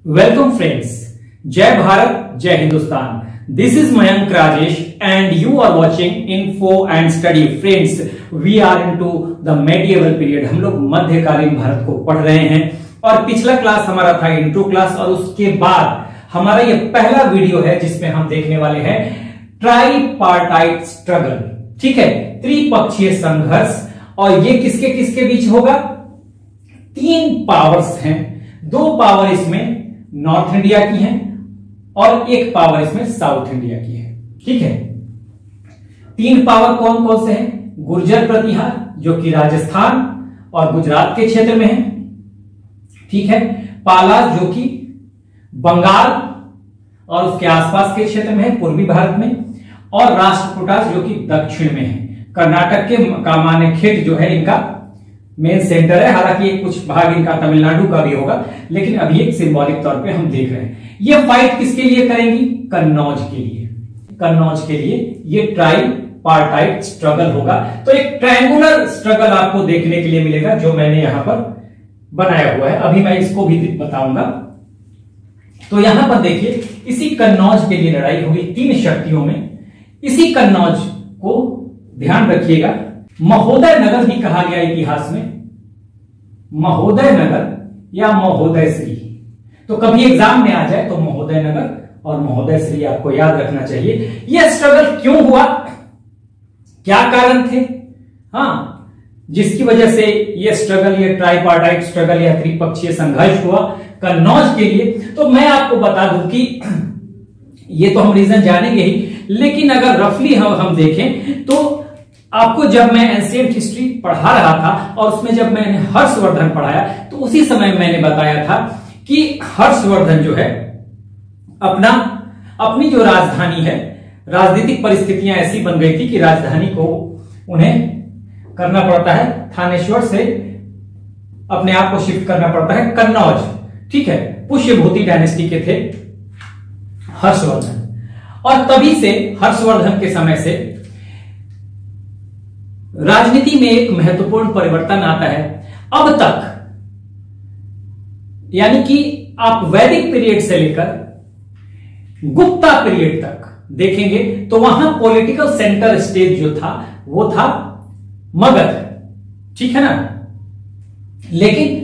Welcome friends. Jai Bharat, Jai Hindustan. This is Mayank Rajesh and you are watching Info and Study. Friends, we are into the medieval period. हम लोग मध्यकालीन भारत को पढ़ रहे हैं और पिछला क्लास हमारा था इंट्रो क्लास और उसके बाद हमारा ये पहला वीडियो है जिसमें हम देखने वाले हैं ट्राइपार्टाइट स्ट्रगल। ठीक है, त्रिपक्षीय संघर्ष। और ये किसके किसके बीच होगा? तीन पावर्स हैं, दो पावर इसमें नॉर्थ इंडिया की हैं और एक पावर इसमें साउथ इंडिया की है। ठीक है, तीन पावर कौन कौन से हैं? गुर्जर प्रतिहार जो कि राजस्थान और गुजरात के क्षेत्र में है। ठीक है, पाला जो कि बंगाल और उसके आसपास के क्षेत्र में है, पूर्वी भारत में। और राष्ट्रकूटा जो कि दक्षिण में है, कर्नाटक के कामानेखेट जो है इनका मेन सेंटर है। हालांकि कुछ भाग इनका तमिलनाडु का भी होगा, लेकिन अभी एक सिंबॉलिक तौर पे हम देख रहे हैं। ये फाइट किसके लिए करेंगी? कन्नौज के लिए। कन्नौज के लिए ये ट्राइपार्टाइट स्ट्रगल होगा। तो एक ट्रायंगुलर स्ट्रगल आपको देखने के लिए मिलेगा जो मैंने यहां पर बनाया हुआ है। अभी मैं इसको भी बताऊंगा। तो यहां पर देखिए, इसी कन्नौज के लिए लड़ाई होगी तीन शक्तियों में। इसी कन्नौज को ध्यान रखिएगा, महोदय नगर भी कहा गया इतिहास में, महोदय नगर या महोदय श्री। तो कभी एग्जाम में आ जाए तो महोदय नगर और महोदय श्री आपको याद रखना चाहिए। यह स्ट्रगल क्यों हुआ, क्या कारण थे, हाँ, जिसकी वजह से यह स्ट्रगल, यह ट्राइपार्टाइट स्ट्रगल या त्रिपक्षीय संघर्ष हुआ कन्नौज के लिए। तो मैं आपको बता दूं कि ये तो हम रीजन जानेंगे ही, लेकिन अगर रफली हम देखें तो आपको जब मैं एंशिएंट हिस्ट्री पढ़ा रहा था और उसमें जब मैंने हर्षवर्धन पढ़ाया तो उसी समय मैंने बताया था कि हर्षवर्धन जो है अपनी जो राजधानी है, राजनीतिक परिस्थितियां ऐसी बन गई थी कि राजधानी को उन्हें करना पड़ता है, थानेश्वर से अपने आप को शिफ्ट करना पड़ता है कन्नौज। ठीक है, पुष्यभूति डायनेस्टी के थे हर्षवर्धन। और तभी से हर्षवर्धन के समय से राजनीति में एक महत्वपूर्ण परिवर्तन आता है। अब तक यानी कि आप वैदिक पीरियड से लेकर गुप्ता पीरियड तक देखेंगे तो वहां पॉलिटिकल सेंटर स्टेज जो था वो था मगध। ठीक है ना, लेकिन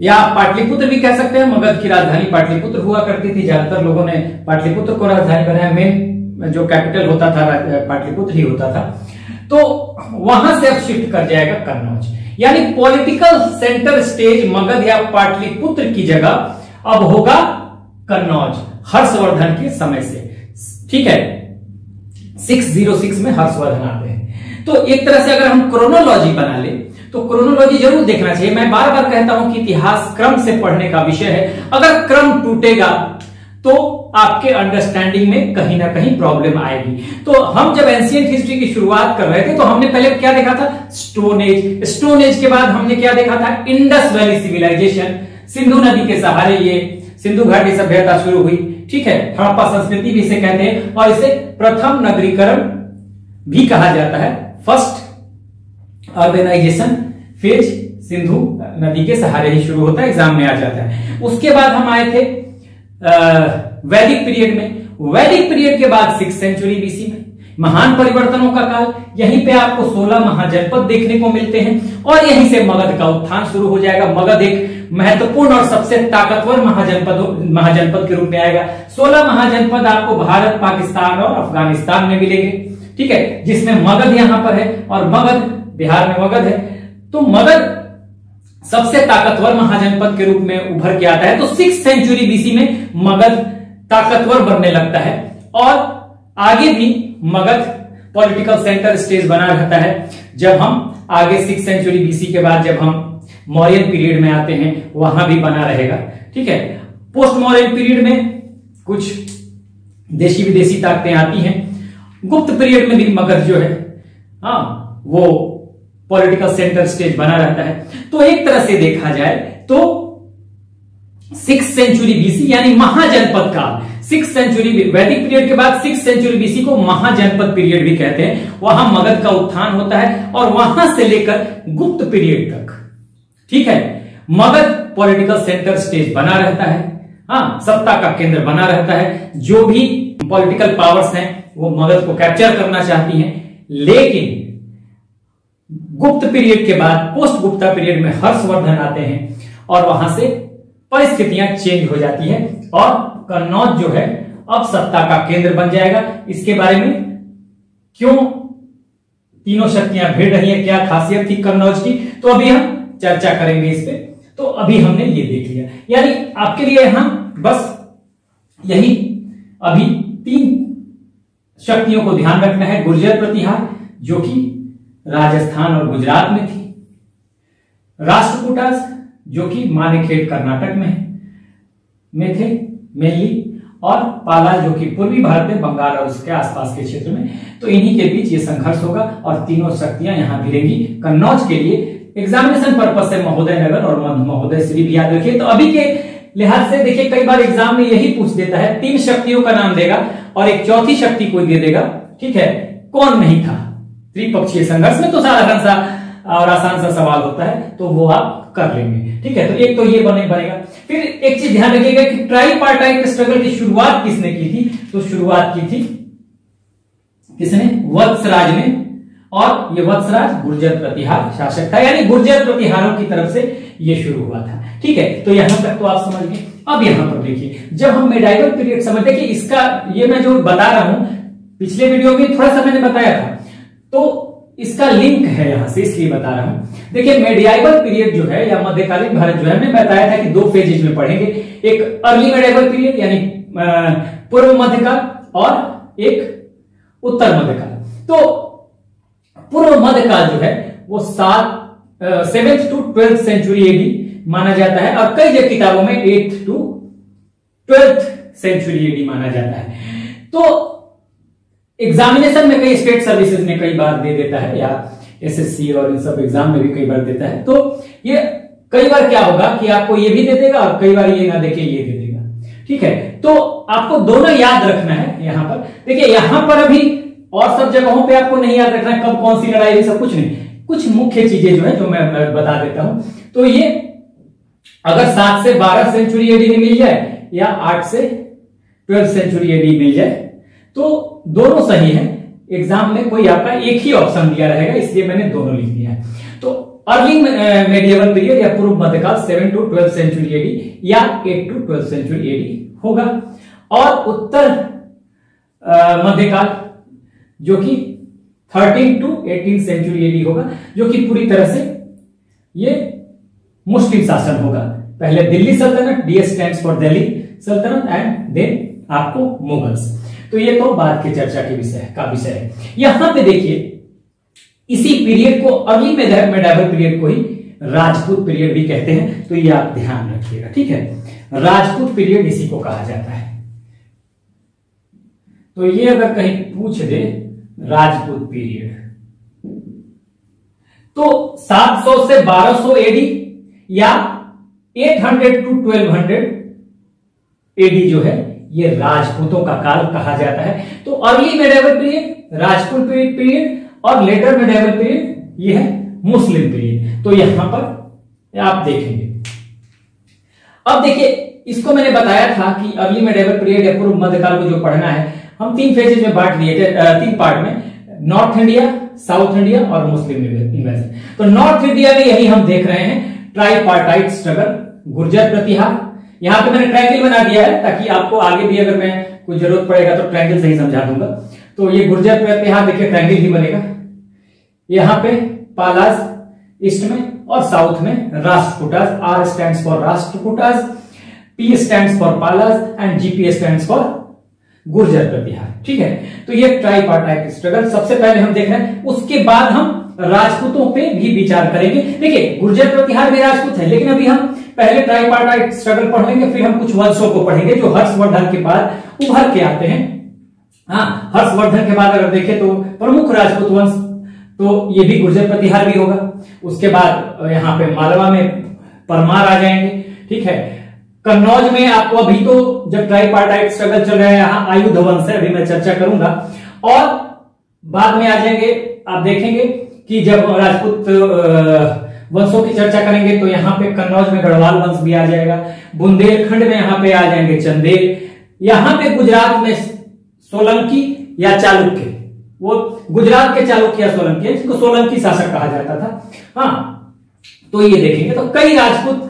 या पाटलिपुत्र भी कह सकते हैं। मगध की राजधानी पाटलिपुत्र हुआ करती थी, ज्यादातर लोगों ने पाटलिपुत्र को राजधानी बनाया। मेन जो कैपिटल होता था पाटलिपुत्र ही होता था। तो वहां से अब शिफ्ट कर जाएगा कन्नौज, यानी पॉलिटिकल सेंटर स्टेज मगध या पाटलिपुत्र की जगह अब होगा कन्नौज हर्षवर्धन के समय से। ठीक है, 606 में हर्षवर्धन आते हैं। तो एक तरह से अगर हम क्रोनोलॉजी बना ले तो क्रोनोलॉजी जरूर देखना चाहिए। मैं बार बार कहता हूं कि इतिहास क्रम से पढ़ने का विषय है। अगर क्रम टूटेगा तो आपके अंडरस्टैंडिंग में कहीं ना कहीं प्रॉब्लम आएगी। तो हम जब एंशिएंट हिस्ट्री की शुरुआत कर रहे थे तो हमने पहले क्या देखा था? Stone age. स्टोन एज के बाद हमने क्या देखा था? Indus valley civilisation. सिंधु नदी के सहारे ये सिंधु घाटी सभ्यता शुरू हुई। ठीक है, हड़प्पा संस्कृति भी इसे कहते हैं और इसे प्रथम नगरीकरण भी कहा जाता है। फर्स्ट अर्बेनाइजेशन फेज सिंधु नदी के सहारे ही शुरू होता है, एग्जाम में आ जाता है। उसके बाद हम आए थे वैदिक पीरियड में। वैदिक पीरियड के बाद 6th सेंचुरी बीसी में महान परिवर्तनों का काल। यहीं पे आपको 16 महाजनपद देखने को मिलते हैं और यहीं से मगध का उत्थान शुरू हो जाएगा। मगध एक महत्वपूर्ण और सबसे ताकतवर महाजनपद के रूप में आएगा। 16 महाजनपद आपको भारत, पाकिस्तान और अफगानिस्तान में मिलेंगे। ठीक है, जिसमें मगध यहां पर है और मगध बिहार में मगध है। तो मगध सबसे ताकतवर महाजनपद के रूप में उभर के आता है। तो 6th सेंचुरी बीसी में मगध ताकतवर बनने लगता है और आगे भी मगध पॉलिटिकल सेंटर स्टेज बना रहता है। जब हम आगे 6th सेंचुरी बीसी के बाद जब हम मौर्यन पीरियड में आते हैं वहां भी बना रहेगा। ठीक है, पोस्ट मौर्यन पीरियड में कुछ देशी विदेशी ताकतें आती हैं। गुप्त पीरियड में भी मगध जो है, हाँ, वो पॉलिटिकल सेंटर स्टेज बना रहता है। तो एक तरह से देखा जाए तो 6th सेंचुरी बीसी यानी महाजनपद काल, 6th सेंचुरी वैदिक पीरियड के बाद 6th सेंचुरी बीसी को महाजनपद पीरियड भी कहते हैं। वहां मगध का उत्थान होता है और वहां से लेकर गुप्त पीरियड तक, ठीक है, मगध पॉलिटिकल सेंटर स्टेज बना रहता है। हाँ, सत्ता का केंद्र बना रहता है। जो भी पॉलिटिकल पावर्स हैं वो मगध को कैप्चर करना चाहती हैं, लेकिन गुप्त पीरियड के बाद पोस्ट गुप्ता पीरियड में हर्षवर्धन आते हैं और वहां से परिस्थितियां चेंज हो जाती है और कन्नौज जो है अब सत्ता का केंद्र बन जाएगा। इसके बारे में क्यों तीनों शक्तियां भिड़ रही हैं, क्या खासियत थी कन्नौज की, तो अभी हम चर्चा करेंगे इस पे। तो अभी हमने ये देख लिया, यानी आपके लिए यहां बस यही अभी 3 शक्तियों को ध्यान रखना है। गुर्जर प्रतिहार जो कि राजस्थान और गुजरात में थी, राष्ट्रकूटास जो कि मानेखेड़ कर्नाटक में थे मेनली, और पाला जो कि पूर्वी भारत में बंगाल और उसके आसपास के क्षेत्र में। तो इन्हीं के बीच ये संघर्ष होगा और तीनों शक्तियां यहां भिड़ेंगी कन्नौज के लिए। एग्जामिनेशन पर्पज से महोदय नगर और महोदय श्री भी याद रखिए। तो अभी के लिहाज से देखिए, कई बार एग्जाम में यही पूछ देता है, 3 शक्तियों का नाम देगा और एक चौथी शक्ति कोई दे देगा, ठीक है, कौन नहीं था त्रिपक्षीय संघर्ष में। तो साधारण सा और आसान सा सवाल होता है, तो वो आप कर लेंगे, ठीक है। तो एक तो ये बनेगा। फिर एक चीज ध्यान रखिएगा कि ट्राइपार्टाइट स्ट्रगल की शुरुआत किसने की थी, तो शुरुआत की थी किसने, वत्सराज ने, और ये वत्सराज गुर्जर प्रतिहार शासक था, यानी गुर्जर प्रतिहारों की तरफ से ये शुरू हुआ था, ठीक है। तो यहां तक तो आप समझ गए। अब यहां पर देखिए, जब हम मेडाइवल पीरियड समझ, देखिए इसका ये मैं जो बता रहा हूं पिछले वीडियो में थोड़ा सा मैंने बताया था, तो इसका लिंक है यहां से, इसलिए बता रहा हूं। देखिए मेडियाइवल पीरियड जो है या मध्यकालीन भारत जो है, मैं बताया था कि 2 फेजेज में पढ़ेंगे, एक अर्ली मेडियाइवल पीरियड यानी पूर्व मध्यकाल और एक उत्तर मध्यकाल। तो पूर्व मध्यकाल जो है वो 7th to 12th century AD माना जाता है, और कई किताबों में 8th to 12th century AD माना जाता है। तो एग्जामिनेशन में कई स्टेट सर्विसेज में कई बार दे देता है, या एसएससी और इन सब एग्जाम में भी कई बार देता है। तो ये कई बार क्या होगा कि आपको ये भी दे देगा और कई बार ये ना देके ये दे देगा, ठीक है। तो आपको दोनों याद रखना है। यहां पर देखिए, यहां पर अभी और सब जगहों पे आपको नहीं याद रखना है कब कौन सी लड़ाई, सब कुछ नहीं, कुछ मुख्य चीजें जो है जो मैं बता देता हूं। तो ये अगर 7 से 12 सेंचुरी एडी में मिल जाए या 8 से 12 सेंचुरी एडी मिल जाए तो दोनों सही है। एग्जाम में कोई आपका एक ही ऑप्शन दिया रहेगा, इसलिए मैंने दोनों लिख दिया है। तो अर्ली मेडिएवल पीरियड या पूर्व मध्यकाल 7 to 12 सेंचुरी एडी या 8 to 12 सेंचुरी एडी होगा, और उत्तर मध्यकाल जो कि 13 to 18 सेंचुरी एडी होगा, जो कि पूरी तरह से ये मुस्लिम शासन होगा। पहले दिल्ली सल्तनत, डी स्टैंड्स फॉर दिल्ली सल्तनत, एंड देन आपको मुगल्स। तो ये तो बाद की चर्चा के विषय है। यहां पे देखिए, इसी पीरियड को अर्ली मेडिएवल पीरियड को ही राजपूत पीरियड भी कहते हैं, तो ये आप ध्यान रखिएगा, ठीक है। राजपूत पीरियड इसी को कहा जाता है। तो ये अगर कहीं पूछ दे राजपूत पीरियड, तो 700 से 1200 एडी या 800 to 1200 एडी जो है ये राजपूतों का काल कहा जाता है। तो early medieval period Rajput period और लेटर मेडिएवल पीरियड ये है मुस्लिम पीरियड। तो यहां पर आप देखेंगे। अब देखिए, इसको मैंने बताया था कि अर्ली मेडिएवल पीरियड या पूर्व मध्यकाल को जो पढ़ना है, हम 3 फेजेज में बांट दिए थे, 3 पार्ट में, नॉर्थ इंडिया, साउथ इंडिया और मुस्लिम इन्वेजन। तो नॉर्थ इंडिया में यही हम देख रहे हैं, ट्राइपार्टाइट स्ट्रगल, गुर्जर प्रतिहार। यहां पे मैंने ट्रायंगल बना दिया है ताकि आपको आगे भी अगर मैं कुछ जरूरत पड़ेगा तो ट्रायंगल से ही समझा दूंगा। तो ये गुर्जर प्रतिहार देखिए ट्रायंगल ही बनेगा। यहां पे पालाज ईस्ट में और साउथ में Rashtrakutas, R stands for Rashtrakutas, P stands for Palas and GP stands for Gurjar Pratihara, ठीक है। तो ये ट्राइपार्टाइट स्ट्रगल सबसे पहले हम देख रहे हैं, उसके बाद हम राजपूतों पे भी विचार करेंगे। देखिए गुर्जर प्रतिहार भी राजपूत है, लेकिन अभी हम पहले ट्राइपार्टाइट स्ट्रगल पढ़ेंगे, फिर हम कुछ वंशों को पढ़ेंगे जो हर्षवर्धन के बाद उभर के आते हैं। हाँ, हर्षवर्धन के बाद अगर देखें तो प्रमुख राजपूत वंश, तो ये भी गुर्जर प्रतिहार भी होगा। उसके बाद यहाँ पे मालवा में परमार आ जाएंगे, ठीक है। कन्नौज में आपको अभी तो जब ट्राइपार्टाइट स्ट्रगल चल रहा है, यहाँ आयुध वंश है, अभी मैं चर्चा करूंगा। और बाद में आ जाएंगे, आप देखेंगे कि जब राजपूत वंशों की चर्चा करेंगे तो यहाँ पे कन्नौज में गढ़वाल वंश भी आ जाएगा, बुंदेलखंड में यहाँ पे आ जाएंगे चंदेल, यहाँ पे गुजरात में सोलंकी या चालुक्य, वो गुजरात के चालुक्य या सोलंकी, जिसको सोलंकी शासक कहा जाता था। हाँ, तो ये देखेंगे तो कई राजपूत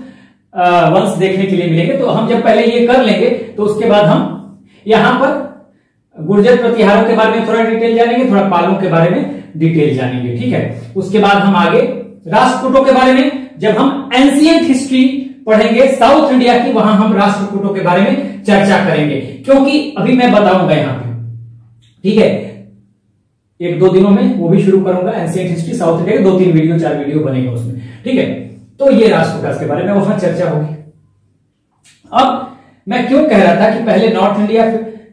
वंश देखने के लिए मिलेंगे। तो हम जब पहले ये कर लेंगे तो उसके बाद हम यहां पर गुर्जर प्रतिहारों के बारे में थोड़ा डिटेल जानेंगे, थोड़ा पालों के बारे में डिटेल जानेंगे, ठीक है। उसके बाद हम आगे राष्ट्रकूटों के बारे में, जब हम एंशिएंट हिस्ट्री पढ़ेंगे साउथ इंडिया की, वहां हम राष्ट्रकूटों के बारे में चर्चा करेंगे, क्योंकि अभी मैं बताऊंगा यहां पे, ठीक है, 1-2 दिनों में वो भी शुरू करूंगा। एंशिएंट हिस्ट्री साउथ इंडिया के 2-3 वीडियो 4 वीडियो बनेंगे उसमें, ठीक है। तो ये राष्ट्रकूट के बारे में वहां चर्चा होगी। अब मैं क्यों कह रहा था कि पहले नॉर्थ इंडिया,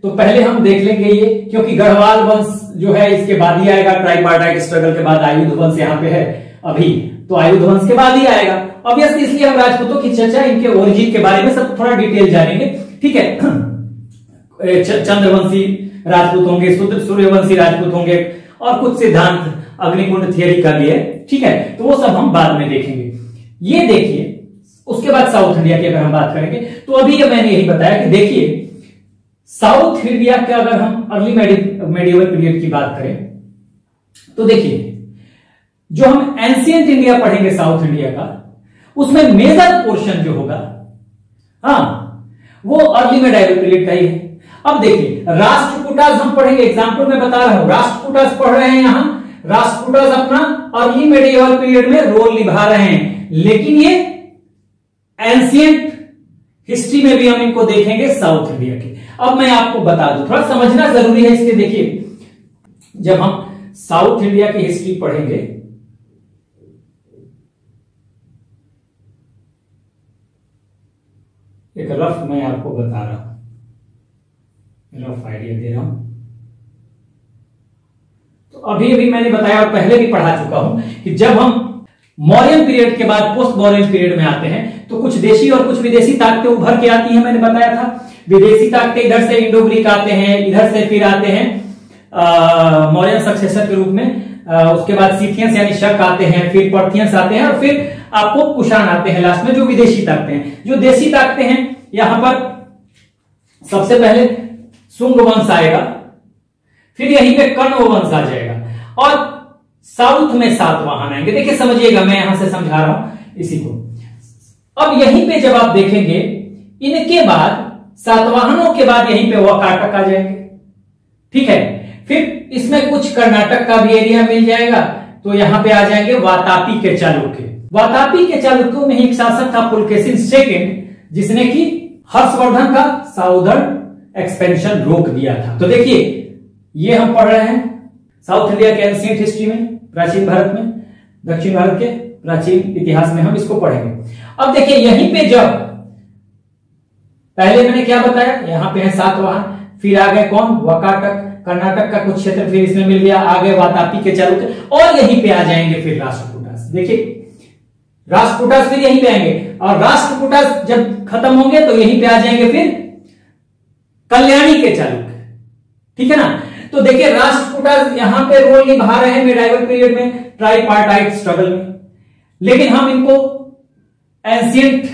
तो पहले हम देख लेंगे ये, क्योंकि गढ़वाल वंश जो है इसके बाद ही आएगा, ट्राइपार्टाइट स्ट्रगल के बाद आयुध वंश यहाँ पे है अभी, तो आयुध वंश के बाद ही आएगा ऑब्वियसली। इसलिए हम राजपूतों की चर्चा, इनके ओरिजिन के बारे में सब थोड़ा डिटेल जानेंगे, ठीक है। चंद्रवंशी राजपूत होंगे, सूर्यवंशी राजपूत होंगे, और कुछ सिद्धांत अग्निकुंड थियरी का भी है, ठीक है। तो वो सब हम बाद में देखेंगे। ये देखिए, उसके बाद साउथ इंडिया की अगर हम बात करेंगे तो अभी मैंने यही बताया कि देखिए साउथ इंडिया के अगर हम अर्ली मेडिवल पीरियड की बात करें तो देखिए जो हम एंशिएंट इंडिया पढ़ेंगे साउथ इंडिया का, उसमें मेजर पोर्शन जो होगा, हाँ, वो अर्ली मेडिवल पीरियड का ही है। अब देखिए राष्ट्रकूटास हम पढ़ेंगे, एग्जाम्पल मैं बता रहा हूं, राष्ट्रकूटास पढ़ रहे हैं यहां, राष्ट्रकूटास अपना अर्ली मेडिवल पीरियड में रोल निभा रहे हैं, लेकिन ये एंशिएंट हिस्ट्री में भी हम इनको देखेंगे साउथ इंडिया के। अब मैं आपको बता दूं, थोड़ा समझना जरूरी है इसके। देखिए जब हम साउथ इंडिया की हिस्ट्री पढ़ेंगे, एक रफ मैं आपको बता रहा हूं, रफ आइडिया दे रहा हूं। तो अभी अभी मैंने बताया और पहले भी पढ़ा चुका हूं कि जब हम मौर्यन पीरियड के बाद पोस्ट मौर्यन पीरियड में आते हैं तो कुछ देशी और कुछ विदेशी ताकतें उभर के आती हैं। मैंने बताया था विदेशी ताकतें इधर से इंडो ग्रीक आते हैं, इधर से फिर आते हैं मौर्यन सक्सेसर के रूप में, उसके बाद सीथियंस यानी शक आते हैं, फिर पर्थियंस आते हैं, और फिर आपको कुषाण आते हैं लास्ट में, जो विदेशी ताकतें हैं। जो देशी ताकतें हैं यहां पर सबसे पहले सुंग वंश आएगा, फिर यहीं पे कण्व वंश आ जाएगा, और साउथ में सातवाहन आएंगे। देखिए समझिएगा, मैं यहां से समझा रहा हूं इसी को। अब यहीं पे जब आप देखेंगे, इनके बाद सातवाहनों के बाद यहीं पे वाकाटक आ जाएंगे, ठीक है। फिर इसमें कुछ कर्नाटक का भी एरिया मिल जाएगा, तो यहां पे आ जाएंगे वातापी के चालुक्य। वातापी के चालुक्यों में ही एक शासक था पुलकेशिन सेकंड, जिसने कि हर्षवर्धन का साउदर्न एक्सपेंशन रोक दिया था। तो देखिए ये हम पढ़ रहे हैं साउथ इंडिया के एंशिएंट हिस्ट्री में, प्राचीन भारत में, दक्षिण भारत के प्राचीन इतिहास में हम इसको पढ़ेंगे। अब देखिए यहीं पे जब पहले मैंने क्या बताया, यहां पे है सातवाहन, फिर आ गए कौन, वाकाटक, कर्नाटक का कुछ क्षेत्र फिर इसमें मिल गया, आ गए वातापी के चालुक्य, और यहीं पे आ जाएंगे फिर राष्ट्रकूटास। देखिए राष्ट्रकूटास फिर यहीं पे आएंगे, और राष्ट्रकूटास जब खत्म होंगे तो यहीं पे आ जाएंगे फिर कल्याणी के चालुक्य, ठीक है ना। तो देखिए राष्ट्रकूटास यहां पे रोल निभा रहे हैं मेडाइवल पीरियड में, ट्राइपार्टाइट स्ट्रगल में, लेकिन हम इनको एंशिएंट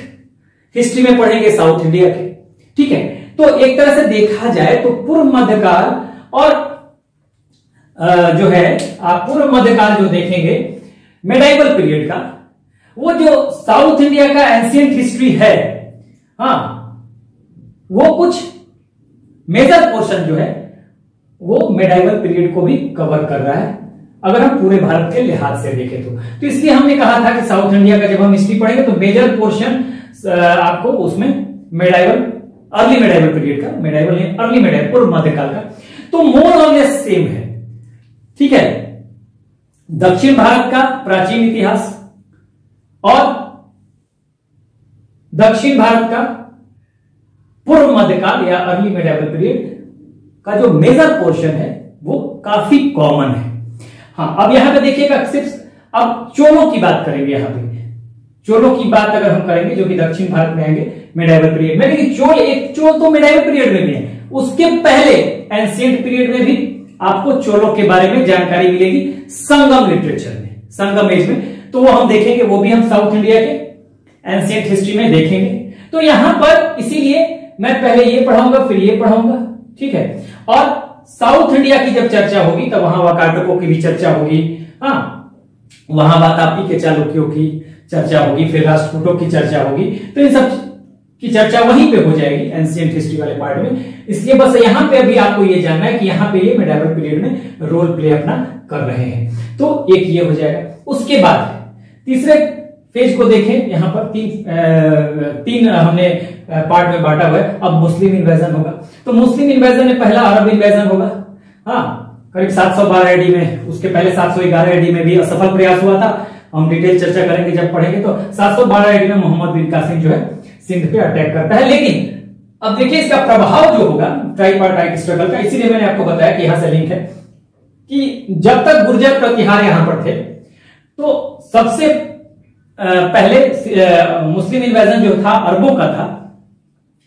हिस्ट्री में पढ़ेंगे साउथ इंडिया के, ठीक है। तो एक तरह से देखा जाए तो पूर्व मध्यकाल और जो है आप पूर्व मध्यकाल जो देखेंगे मेडाइवल पीरियड का, वो जो साउथ इंडिया का एंशिएंट हिस्ट्री है, हाँ, वो कुछ मेजर पोर्शन जो है वो मेडाइवल पीरियड को भी कवर कर रहा है, अगर हम पूरे भारत के लिहाज से देखें तो इसलिए हमने कहा था कि साउथ इंडिया का जब हम हिस्ट्री पढ़ेंगे तो मेजर पोर्शन आपको उसमें मेडाइवल, अर्ली मेडाइवल पीरियड का, मेडाइवल नहीं अर्ली मेडाइवल, पूर्व मध्यकाल का, तो मोर और लेस सेम है, ठीक है। दक्षिण भारत का प्राचीन इतिहास और दक्षिण भारत का पूर्व मध्यकाल या अर्ली मेडाइवल पीरियड का जो मेजर पोर्शन है वो काफी कॉमन है। हाँ, अब यहां पे देखिएगा सिर्फ अब चोलों की बात करेंगे। यहां पे चोलों की बात अगर हम करेंगे जो कि दक्षिण भारत में आएंगे मेडाइवल पीरियड में, लेकिन चोल तो मेडाइवल पीरियड में भी है, उसके पहले एंशिएंट पीरियड में भी आपको चोलों के बारे में जानकारी मिलेगी संगम लिटरेचर में, संगम एज में। तो वो हम देखेंगे, वो भी हम साउथ इंडिया के एंशिएंट हिस्ट्री में देखेंगे। तो यहां पर इसीलिए मैं पहले ये पढ़ाऊंगा फिर ये पढ़ाऊंगा, ठीक है। और साउथ इंडिया की जब चर्चा होगी तब वहां वाकाटकों की भी चर्चा होगी, हाँ, वहां वातापी के चालुक्यों की चर्चा होगी, फिर राष्ट्रकूटों की चर्चा होगी। तो इन सब की चर्चा वहीं पे हो जाएगी एंशिएंट हिस्ट्री वाले पार्ट में। इसलिए बस यहां पे अभी आपको ये जानना है कि यहां पे ये मेडाइवल पीरियड में रोल प्ले अपना कर रहे हैं। तो एक ये हो जाएगा। उसके बाद तीसरे फेज को देखें, यहां पर तीन हमने पार्ट में बांटा हुआ है। अब मुस्लिम इन्वेजन होगा। तो मुस्लिम इन्वेजन में पहला अरब इन्वेजन होगा, हाँ, करीब 712 एडी में। उसके पहले 711 एडी में भी असफल प्रयास हुआ था। हम डिटेल चर्चा करेंगे जब पढ़ेंगे। तो 712 एडी में मोहम्मद बिन कासिम जो है सिंध पे अटैक करता है। लेकिन अब देखिए इसका प्रभाव जो होगा ट्राइपार्टाइट स्ट्रगल का, इसीलिए मैंने आपको बताया कि यहां से लिंक है कि जब तक गुर्जर प्रतिहार यहां पर थे तो सबसे पहले मुस्लिम इन्वेजन जो था अरबों का था,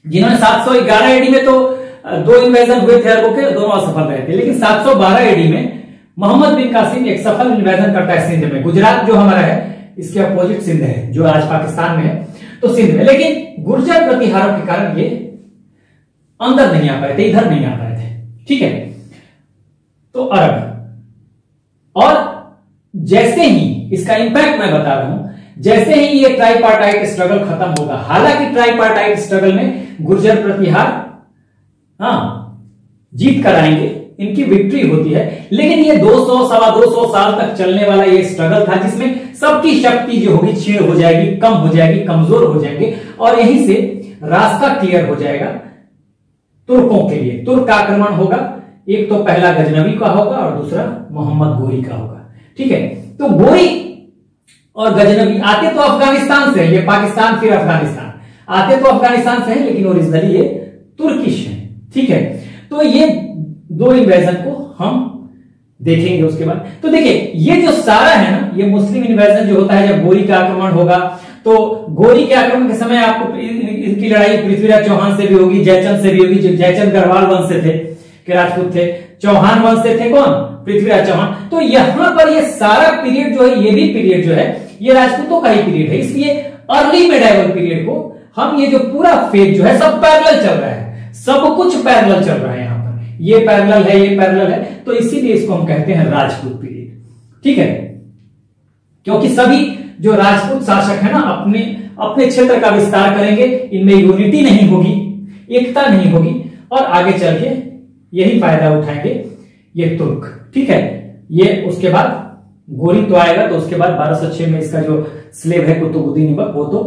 जिन्होंने 711 एडी में तो 2 इन्वेजन हुए थे अरबों के, दोनों असफल रहे थे। लेकिन 712 एडी में मोहम्मद बिन कासिम एक सफल इन्वेजन करता है सिंध में। गुजरात जो हमारा है इसके अपोजिट सिंध है, जो आज पाकिस्तान में है, तो सिंध में। लेकिन गुर्जर प्रतिहारों के कारण ये अंदर नहीं आ पाए थे, इधर नहीं आ पाए थे, ठीक है। तो अरब, और जैसे ही इसका इंपैक्ट मैं बता रहा हूं, जैसे ही ये ट्राइपार्टाइट स्ट्रगल खत्म होगा, हालांकि ट्राइपार्टाइट स्ट्रगल में गुर्जर प्रतिहार हाँ जीत कर आएंगे, इनकी विक्ट्री होती है। लेकिन ये 200 सवा 200 साल तक चलने वाला ये स्ट्रगल था जिसमें सबकी शक्ति जो होगी क्षीण हो जाएगी, कम हो जाएगी, कमजोर हो जाएंगे, और यहीं से रास्ता क्लियर हो जाएगा तुर्कों के लिए। तुर्क आक्रमण होगा, एक तो पहला गजनवी का होगा और दूसरा मोहम्मद गोरी का होगा, ठीक है। तो गोरी और गजनवी आते तो अफगानिस्तान से, ये पाकिस्तान फिर अफगानिस्तान, आते तो अफगानिस्तान से है लेकिन ओरिजिनली ये तुर्किश है, ठीक है। तो ये 2 इन्वेजन को हम देखेंगे उसके बाद। तो देखिए ये जो सारा है ना, ये मुस्लिम इन्वेजन जो होता है जब गोरी का आक्रमण होगा, तो गोरी के आक्रमण के समय आपको इनकी लड़ाई पृथ्वीराज चौहान से भी होगी, जयचंद से भी होगी। जो जयचंद गढ़वाल वंश से थे, के राजपूत थे, चौहान वंश से थे कौन, पृथ्वीराज चौहान। तो यहां पर ये सारा पीरियड जो है, ये भी पीरियड जो है ये राजपूतों का ही पीरियड है। इसलिए अर्ली मेडाइवल पीरियड को हम, ये जो पूरा फेज जो है सब पैरेलल चल रहा है, सब कुछ पैरेलल चल रहा है। यहां पर ये पैरेलल है, ये पैरेलल है, तो इसीलिए इसको हम कहते हैं राजपूत पीरियड, ठीक है। क्योंकि सभी जो राजपूत शासक है ना अपने अपने क्षेत्र का विस्तार करेंगे, इनमें यूनिटी नहीं होगी, एकता नहीं होगी, और आगे चल के यही फायदा उठाएंगे ये तुर्क, ठीक है। ये उसके बाद गोरी तो आएगा, तो उसके बाद 1206 में इसका जो स्लेव है कुतुबुद्दीन ऐबक, वो तो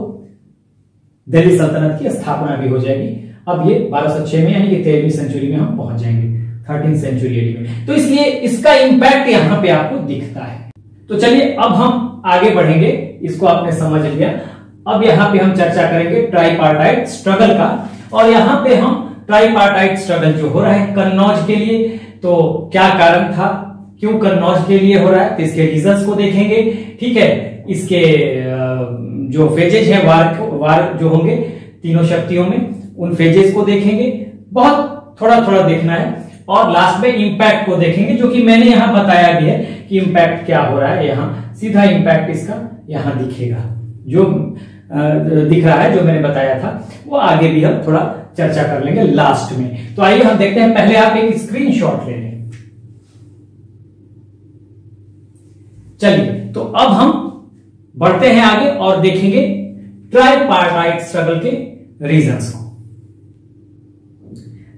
दिल्ली सल्तनत की स्थापना भी हो जाएगी। अब ये 1206 में यानी कि 13वीं सेंचुरी में हम पहुंच जाएंगे, 13th सेंचुरी में। तो इसलिए इसका इंपैक्ट यहां पे आपको दिखता है। तो चलिए अब हम आगे बढ़ेंगे, इसको आपने समझ लिया। अब यहां पे हम चर्चा करेंगे ट्राइपार्टाइट स्ट्रगल का, और यहां पे हम ट्राइपार्टाइट स्ट्रगल जो हो रहा है कन्नौज के लिए, तो क्या कारण था, क्यों कन्नौज के लिए हो रहा है, तो इसके रीजंस को देखेंगे, ठीक है। इसके जो फेजेज हैं वार जो होंगे तीनों शक्तियों में, उन फेजेस को देखेंगे, बहुत थोड़ा थोड़ा देखना है, और लास्ट में इंपैक्ट को देखेंगे, जो कि मैंने यहां बताया भी है कि इंपैक्ट क्या हो रहा है। यहां सीधा इंपैक्ट इसका यहां दिखेगा, जो दिख रहा है, जो मैंने बताया था, वो आगे भी हम थोड़ा चर्चा कर लेंगे लास्ट में। तो आइए हम देखते हैं, पहले आप एक स्क्रीनशॉट ले लें। चलिए तो अब हम बढ़ते हैं आगे और देखेंगे ट्राइपार्टाइट स्ट्रगल के रीजंस को।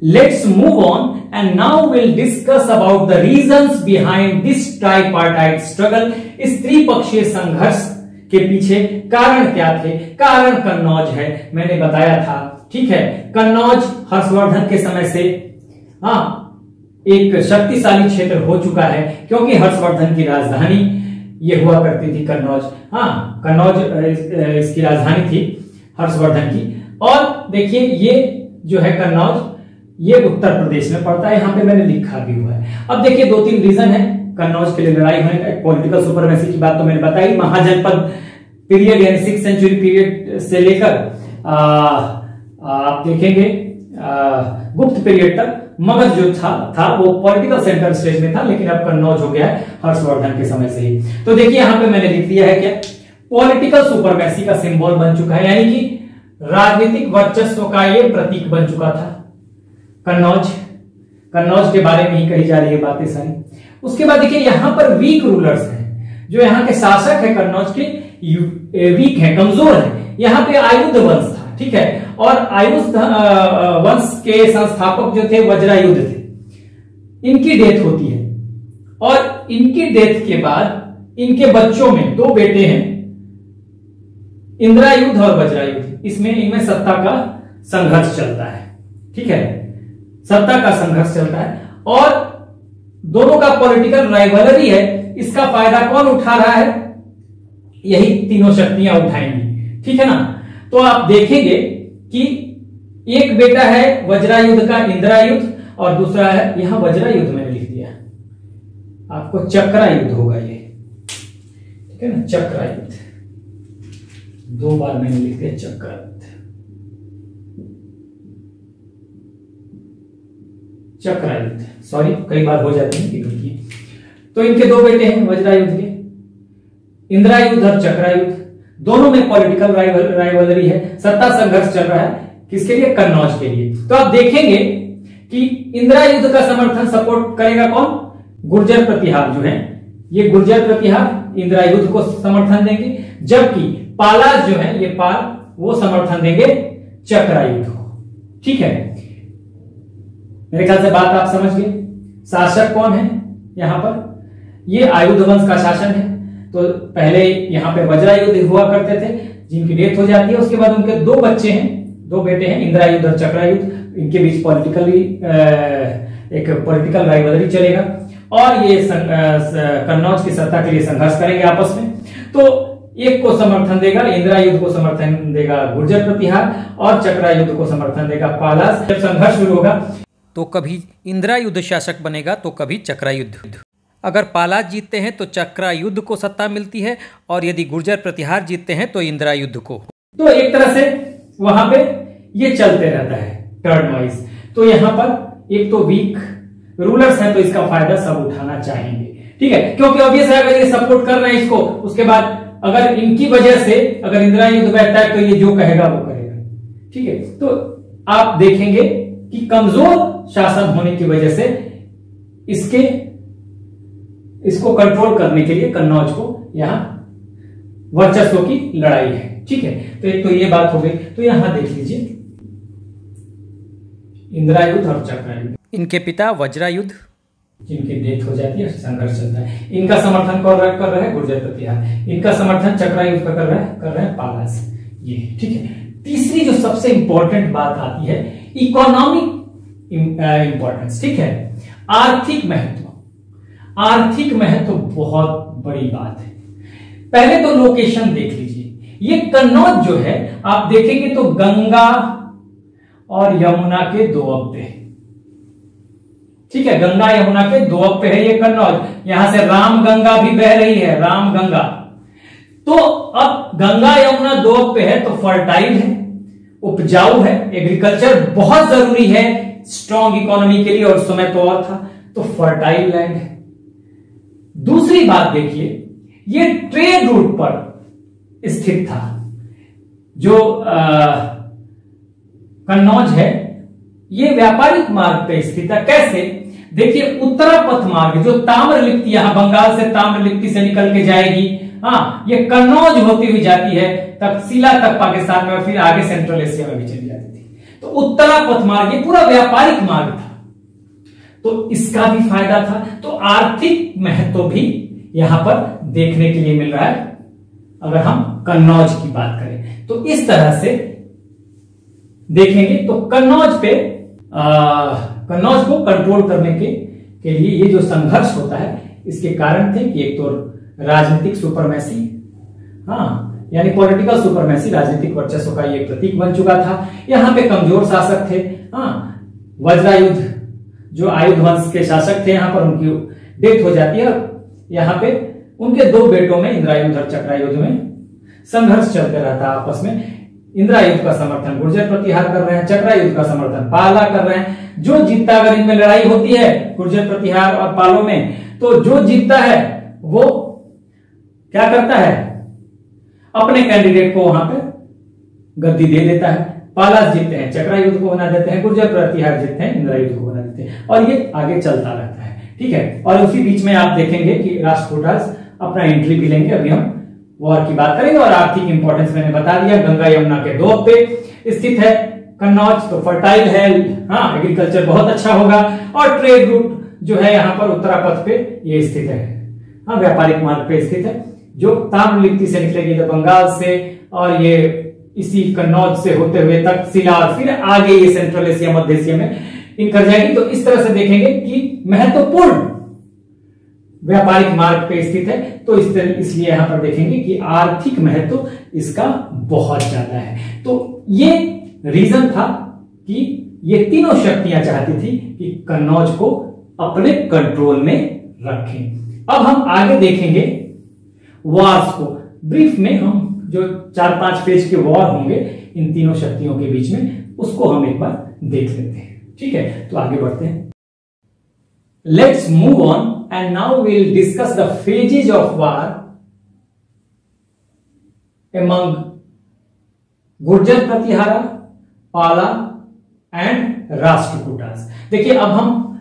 Let's move on and now will discuss about the reasons behind this tripartite struggle. इस त्रिपक्षीय संघर्ष के पीछे कारण क्या थे। कारण कन्नौज है, मैंने बताया था, ठीक है। कन्नौज हर्षवर्धन के समय से एक शक्तिशाली क्षेत्र हो चुका है, क्योंकि हर्षवर्धन की राजधानी ये हुआ करती थी कन्नौज। कन्नौज इसकी राजधानी थी हर्षवर्धन की। और देखिए ये जो है कन्नौज, ये उत्तर प्रदेश में पड़ता है, यहां पे मैंने लिखा भी हुआ है। अब देखिए 2-3 रीजन है कन्नौज के लिए लड़ाई होने का। पॉलिटिकल सुपरमेसी की बात तो मैंने बताई, महाजनपद पीरियड यानी 6th सेंचुरी पीरियड से लेकर आप देखेंगे गुप्त पीरियड तक मगध जो था वो पॉलिटिकल सेंटर स्टेज में था, लेकिन अब कन्नौज हो गया है हर्षवर्धन के समय से ही। तो देखिए यहां पे मैंने लिख दिया है क्या, पॉलिटिकल सुपरमेसी का सिंबल बन चुका है, यानी कि राजनीतिक वर्चस्व का ये प्रतीक बन चुका था कन्नौज के बारे में ही कही जा रही है बातें सारी। उसके बाद देखिए यहां पर वीक रूलर्स हैं, जो यहाँ के शासक है कन्नौज के वीक है, कमजोर है। यहाँ पे आयुध वंश था, ठीक है, और आयुध वंश के संस्थापक जो थे वज्रायुध थे, इनकी डेथ होती है और इनकी डेथ के बाद इनके बच्चों में दो बेटे हैं, इंद्रायुध और वज्रायुध। इनमें सत्ता का संघर्ष चलता है, ठीक है, सत्ता का संघर्ष चलता है और दोनों का पॉलिटिकल राइवलरी है। इसका फायदा कौन उठा रहा है, यही तीनों शक्तियां उठाएंगी, ठीक है ना। तो आप देखेंगे कि एक बेटा है वज्रायुध का इंद्रायुध और दूसरा है, यहां वज्रायुध मैंने लिख दिया, आपको चक्रायुध होगा ये, ठीक है ना, चक्रायुध, दो बार मैंने लिख दिया चक्रायुध, सॉरी कई बार हो जाती है। तो इनके दो बेटे हैं वज्रायुध के, इंद्रायुध और चक्रायुध, दोनों में पॉलिटिकल राइवलरी है, सत्ता संघर्ष चल रहा है, किसके लिए, कन्नौज के लिए। तो आप देखेंगे कि इंद्रायुध का समर्थन सपोर्ट करेगा कौन, गुर्जर प्रतिहार जो है, ये गुर्जर प्रतिहार इंद्रायुध को समर्थन देंगे, जबकि पालाज जो है, ये पाल, वो समर्थन देंगे चक्रायुध को, ठीक है। मेरे ख्याल से बात आप समझ गए। शासक कौन है यहां पर, ये आयुध वंश का शासन है। तो पहले यहां पे वज्रायुध हुआ करते थे, जिनकी डेथ हो जाती है, उसके बाद उनके दो बच्चे हैं, दो बेटे हैं, इंद्रायुध और चक्रायुध। इनके बीच एक पॉलिटिकल राइवलरी चलेगा और ये कन्नौज की सत्ता के लिए संघर्ष करेंगे आपस में। तो एक को समर्थन देगा, इंद्रायुध को समर्थन देगा गुर्जर प्रतिहार और चक्रायुध को समर्थन देगा पालास। जब संघर्ष शुरू होगा तो कभी इंद्रायुध शासक बनेगा तो कभी चक्रायुध। अगर पालाज जीतते हैं तो चक्रायुध को सत्ता मिलती है और यदि गुर्जर प्रतिहार जीतते हैं तो इंद्रायुध को। तो एक तरह से वहां पे ये चलते रहता है टर्न वाइज। तो यहां पर एक तो वीक रूलर्स हैं तो इसका फायदा सब उठाना चाहेंगे, ठीक है, क्योंकि ऑब्वियस है अगर ये सपोर्ट कर रहे हैं इसको, उसके बाद अगर इनकी वजह से अगर इंद्रायुध बैठता है तो ये जो कहेगा वो करेगा, ठीक है। तो आप देखेंगे कि कमजोर शासन होने की वजह से इसको कंट्रोल करने के लिए कन्नौज को यहां वर्चस्व की लड़ाई है, ठीक है। तो एक तो ये बात हो गई। तो यहां देख लीजिए इंद्रायुध और चक्रायुध, इनके पिता वज्रायुध, जिनकी डेथ हो जाती है, संघर्ष चलता है। इनका समर्थन कौन कर रहा है, गुर्जर प्रतिहार। इनका समर्थन चक्रायुध का कर रहा है पालास, ये, ठीक है। तीसरी जो सबसे इंपॉर्टेंट बात आती है, इकोनॉमिक इंपॉर्टेंस, ठीक है, आर्थिक महत्व। आर्थिक महत्व बहुत बड़ी बात है। पहले तो लोकेशन देख लीजिए, ये कन्नौज जो है आप देखेंगे तो गंगा और यमुना के दो अब्बे, ठीक है, गंगा यमुना के दो अब्बे है ये कन्नौज। यहां से राम गंगा भी बह रही है, राम गंगा। तो अब गंगा यमुना दो अब्बे है तो फर्टाइल है, उपजाऊ है, एग्रीकल्चर बहुत जरूरी है स्ट्रॉन्ग इकोनॉमी के लिए, और उस समय तो और था, तो फर्टाइल लैंड है। दूसरी बात देखिए, ये ट्रेड रूट पर स्थित था। जो कन्नौज है ये व्यापारिक मार्ग पे स्थित है। कैसे, देखिए उत्तरापथ मार्ग जो ताम्रलिप्ति, यहां बंगाल से ताम्रलिप्ति से निकल के जाएगी, हाँ, ये कन्नौज होती हुई जाती है तक्षशिला तक पाकिस्तान में और फिर आगे सेंट्रल एशिया में भी चली जाती थी। तो उत्तरापथ मार्ग ये पूरा व्यापारिक मार्ग था, तो इसका भी फायदा था। तो आर्थिक महत्व भी यहां पर देखने के लिए मिल रहा है अगर हम कन्नौज की बात करें। तो इस तरह से देखेंगे तो कन्नौज को कंट्रोल करने के लिए ये जो संघर्ष होता है, इसके कारण थे कि एक तो राजनीतिक सुपरमेसी, हाँ, यानी पॉलिटिकल सुपरमेसी, राजनीतिक वर्चस्व का ये प्रतीक बन चुका था। यहां पे कमजोर शासक थे, हाँ, वज्रायुध जो आयुध वंश के शासक थे, यहां पर उनकी डेथ हो जाती है। यहां पे उनके दो बेटों में, इंद्रायुध और चक्रायुध में संघर्ष चलते रहता है आपस में। इंद्रायुध का समर्थन गुर्जर प्रतिहार कर रहे हैं, चक्रायुध का समर्थन पाला कर रहे हैं। जो जीतता, अगर इनमें लड़ाई होती है गुर्जर प्रतिहार और पालों में, तो जो जीतता है वो क्या करता है, अपने कैंडिडेट को वहां पे गद्दी दे देता है। पालाज जीतते हैं चक्रा युद्ध को बना देते हैं, गुर्जर प्रतिहार जीतते हैं इंदिरा युद्ध को बना देते हैं, और ये आगे चलता रहता है। ठीक है, और उसी बीच में आप देखेंगे कि राष्ट्रकूटास अपना एंट्री भी लेंगे। अभी हम वॉर की बात करेंगे। और आर्थिक इंपॉर्टेंस मैंने बता दिया, गंगा यमुना के दोब पे स्थित है कन्नौज, तो फर्टाइल है, हाँ एग्रीकल्चर बहुत अच्छा होगा, और ट्रेड रूट जो है यहाँ पर उत्तरापथ पे ये स्थित है, हाँ व्यापारिक मार्ग पे स्थित है, जो ताम्रलिप्ति से निकलेगी तो बंगाल से, और ये इसी कन्नौज से होते हुए तक्षशिला, और फिर आगे ये सेंट्रल एशिया मध्य एशिया में इन कर जाएगी। तो इस तरह से देखेंगे कि महत्वपूर्ण व्यापारिक मार्ग पे स्थित है, तो इसलिए यहां पर देखेंगे कि आर्थिक महत्व इसका बहुत ज्यादा है। तो ये रीजन था कि ये तीनों शक्तियां चाहती थी कि कन्नौज को अपने कंट्रोल में रखें। अब हम आगे देखेंगे वॉर्स को। ब्रीफ में हम जो 4-5 फेज के वॉर होंगे इन तीनों शक्तियों के बीच में, उसको हम एक बार देख लेते हैं। ठीक है, तो आगे बढ़ते हैं। Let's move on and now we'll discuss the phases of war among Gurjar Pratihara, पाला एंड राष्ट्रकूटास। देखिए अब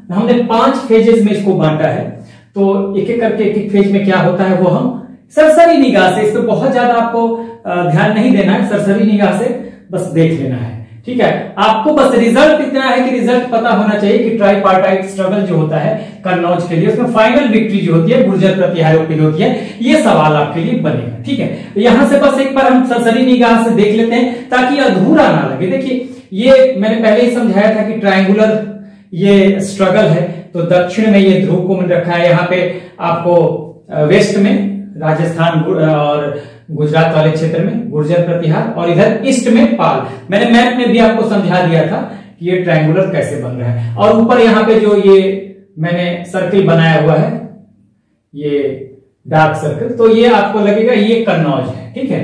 हमने 5 फेजेस में इसको बांटा है, तो एक एक करके एक एक फेज में क्या होता है वो हम सरसरी निगाह से, इस पर बहुत ज्यादा आपको ध्यान नहीं देना है, सरसरी निगाह से बस देख लेना है। ठीक है, आपको बस रिजल्ट इतना है कि रिजल्ट पता होना चाहिए कि ट्राइपार्टाइट स्ट्रगल जो होता है कन्नौज के लिए, उसमें फाइनल विक्ट्री जो होती है गुर्जर प्रतिहारों के लिए होती है। ये सवाल आपके लिए बनेगा। ठीक है, तो यहां से बस एक बार हम सरसरी निगाह से देख लेते हैं ताकि अधूरा ना लगे। देखिए ये मैंने पहले ही समझाया था कि ट्रायंगुलर ये स्ट्रगल है, तो दक्षिण में ये ध्रुव को मिल रखा है, यहाँ पे आपको वेस्ट में राजस्थान और गुजरात वाले क्षेत्र में गुर्जर प्रतिहार, और इधर ईस्ट में पाल। मैंने मैप में भी आपको समझा दिया था कि ये ट्रायंगुलर कैसे बन रहा है। और ऊपर यहाँ पे जो ये मैंने सर्किल बनाया हुआ है, ये डार्क सर्कल, तो ये आपको लगेगा ये कन्नौज है। ठीक है,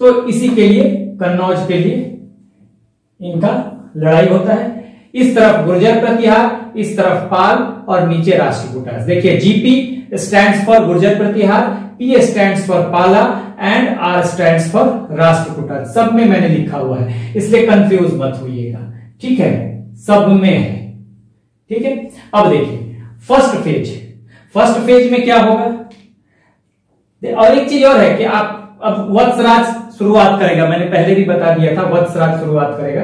तो इसी के लिए कन्नौज के लिए इनका लड़ाई होता है। इस तरफ गुर्जर प्रतिहार, इस तरफ पाल, और नीचे राष्ट्रकूटास। देखिए GP stands for Gurjar Pratihara, P stands for Pala and R stands for Rashtrakutas. सब में मैंने लिखा हुआ है, इसलिए कंफ्यूज मत होइएगा। ठीक है, सब में है। ठीक है, अब देखिए फर्स्ट फेज में क्या होगा। और एक चीज और है कि आप अब वत्सराज शुरुआत करेगा, मैंने पहले भी बता दिया था वत्सराज शुरुआत करेगा,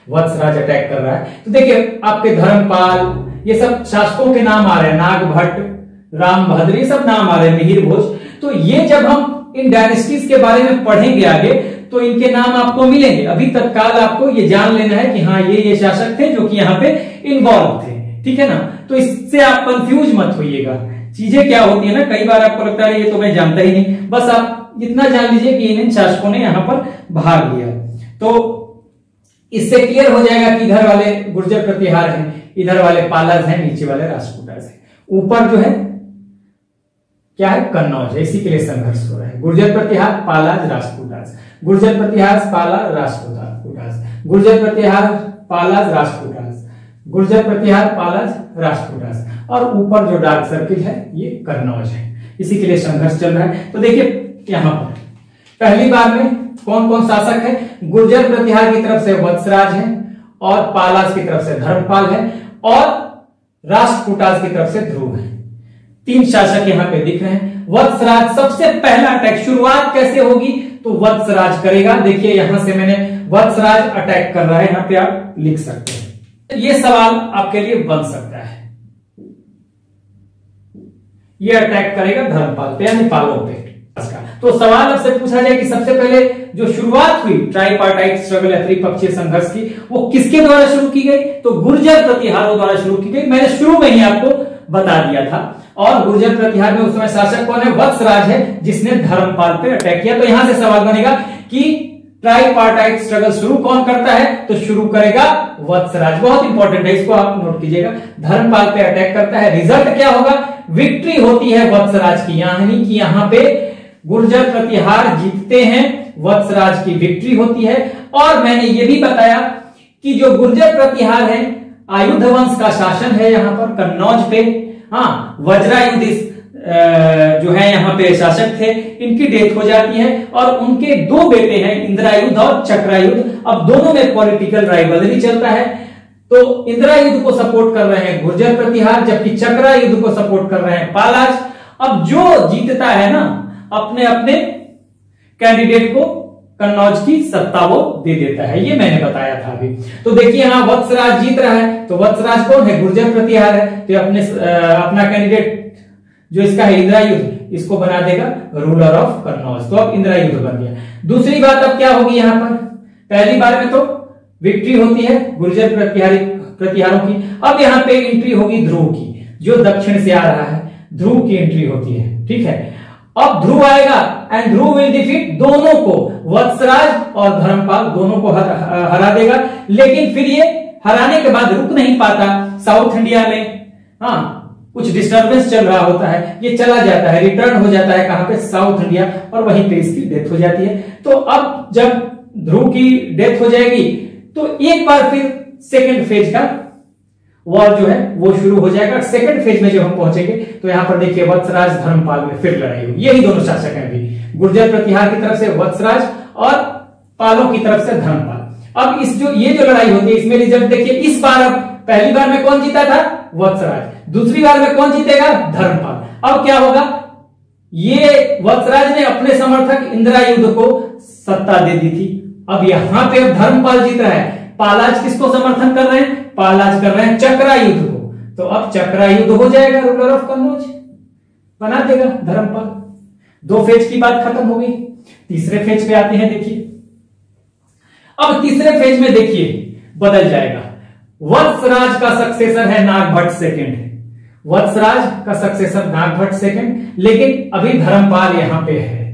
वत्सराज अटैक कर रहा है। तो देखिए आपके धर्मपाल, ये सब शासकों के नाम आ रहे हैं, नागभट्ट, रामभद्र, ये सब नाम आ रहे हैं, मिहिर भोज। तो ये जब हम इन डायनेस्टीज के बारे में पढ़ेंगे आगे तो इनके नाम आपको मिलेंगे। अभी तत्काल आपको ये जान लेना है कि हाँ ये शासक थे जो कि यहाँ पे इन्वॉल्व थे। ठीक है ना, तो इससे आप कंफ्यूज मत होइएगा। चीजें क्या होती है ना, कई बार आपको लगता है ये तो मैं जानता ही नहीं, बस आप इतना जान लीजिए कि इन शासकों ने यहाँ पर भाग लिया। तो इससे क्लियर हो जाएगा कि इधर वाले गुर्जर प्रतिहार हैं, इधर वाले पालाज हैं, नीचे वाले राष्ट्रकूटास हैं। ऊपर जो है क्या है, कन्नौज है, इसी के लिए संघर्ष हो रहा है। गुर्जर प्रतिहार, पालाज, राष्ट्रकूटास, गुर्जर प्रतिहार, पाला, राष्ट्रकूटास, गुर्जर प्रतिहार, पालाज, राष्ट्रकूटास, गुर्जर प्रतिहार, पालाज, राष्ट्रकूटास, और ऊपर जो डार्क सर्किल है ये कन्नौज है, इसी के लिए संघर्ष चल रहा है। तो देखिए यहां पर पहली बार में कौन कौन शासक है, गुर्जर प्रतिहार की तरफ से वत्सराज है, और पालाज की तरफ से धर्मपाल है, और राष्ट्रकूटास की तरफ से ध्रुव है। 3 शासक यहां पे दिख रहे हैं। वत्सराज सबसे पहला अटैक, शुरुआत कैसे होगी, तो वत्सराज करेगा। देखिए यहां से मैंने वत्सराज अटैक कर रहा है, यहां पे आप लिख सकते हैं। ये सवाल आपके लिए बन सकता है, ये अटैक करेगा धर्मपाल पे यानी पालों पे। तो सवाल आपसे पूछा जाए कि सबसे पहले जो शुरुआत हुई ट्राइपार्टाइट स्ट्रगल या त्रिपक्षीय संघर्ष की, वो किसके द्वारा शुरू की गई, तो गुर्जर प्रतिहारों द्वारा शुरू की गई। मैंने शुरू में ही आपको बता दिया था। और गुर्जर प्रतिहार में उस समय शासक कौन है, वत्सराज है, जिसने धर्मपाल पे अटैक किया। तो यहां से सवाल बनेगा कि ट्राइपार्टाइट स्ट्रगल शुरू कौन करता है, तो शुरू करेगा वत्सराज। बहुत इंपॉर्टेंट है, इसको आप नोट कीजिएगा। धर्मपाल पे अटैक करता है, रिजल्ट क्या होगा, विक्ट्री होती है वत्सराज की, यानी कि यहां पे गुर्जर प्रतिहार जीतते हैं, वत्सराज की विक्ट्री होती है। और मैंने ये भी बताया कि जो गुर्जर प्रतिहार है आयुध वंश का शासन है यहाँ पर कन्नौज पे। हाँ, वज्रायुध जो है यहाँ पे शासक थे, इनकी डेथ हो जाती है और उनके दो बेटे हैं इंद्रायुध और चक्रायुध। अब दोनों में पॉलिटिकल राइवलरी चलता है, तो इंद्रायुध को सपोर्ट कर रहे हैं गुर्जर प्रतिहार, जबकि चक्रायुध को सपोर्ट कर रहे हैं पालाज। अब जो जीतता है ना, अपने अपने कैंडिडेट को कन्नौज की सत्ता वो दे देता है, ये मैंने बताया था अभी। तो देखिए यहाँ वत्सराज जीत रहा है, तो वत्सराज कौन है? गुर्जर प्रतिहार है, तो अपना कैंडिडेट जो इसका है इंद्रायुध, इसको बना देगा रूलर ऑफ कन्नौज। तो अब इंद्रायुध बन गया। दूसरी बात अब क्या होगी यहाँ पर, पहली बार में तो विक्ट्री होती है गुर्जर प्रतिहारों की। अब यहाँ पे एंट्री होगी ध्रुव की, जो दक्षिण से आ रहा है, ध्रुव की एंट्री होती है, ठीक है। अब ध्रुव आएगा एंड ध्रुव विल डिफीट दोनों को, वत्सराज और धर्मपाल दोनों को हरा देगा। लेकिन फिर ये हराने के बाद रुक नहीं पाता, साउथ इंडिया में हाँ कुछ डिस्टर्बेंस चल रहा होता है, ये चला जाता है, रिटर्न हो जाता है कहां पे? साउथ इंडिया, और वहीं पे इसकी डेथ हो जाती है। तो अब जब ध्रुव की डेथ हो जाएगी तो एक बार फिर सेकेंड फेज का वॉर जो है वो शुरू हो जाएगा। सेकंड फेज में जब हम पहुंचेंगे तो यहां पर देखिए वत्सराज धर्मपाल में फिर लड़ाई होगी। यही दोनों शासक हैं अभी, गुर्जर प्रतिहार की तरफ से वत्सराज और पालों की तरफ से धर्मपाल। अब ये जो लड़ाई होती है इसमें रिजल्ट देखिए, इस बार अब पहली बार में कौन जीता था? वत्सराज। दूसरी बार में कौन जीतेगा? धर्मपाल। अब क्या होगा? ये वत्सराज ने अपने समर्थक इंद्रायुध को सत्ता दे दी थी, अब यहां पे अब धर्मपाल जीत रहा है। पालाज किसको समर्थन कर रहे हैं? पालाज कर रहे हैं चक्रायुध को, तो अब चक्रायुध हो जाएगा रूलर ऑफ कन्नौज, बना देगा धर्मपाल। दो फेज की बात खत्म हो गई। तीसरे फेज पे आते हैं, देखिए अब तीसरे फेज में देखिए बदल जाएगा। वत्सराज का सक्सेसर है नागभट्ट सेकंड, वत्सराज का सक्सेसर नागभट्ट सेकंड, लेकिन अभी धर्मपाल यहां पे है,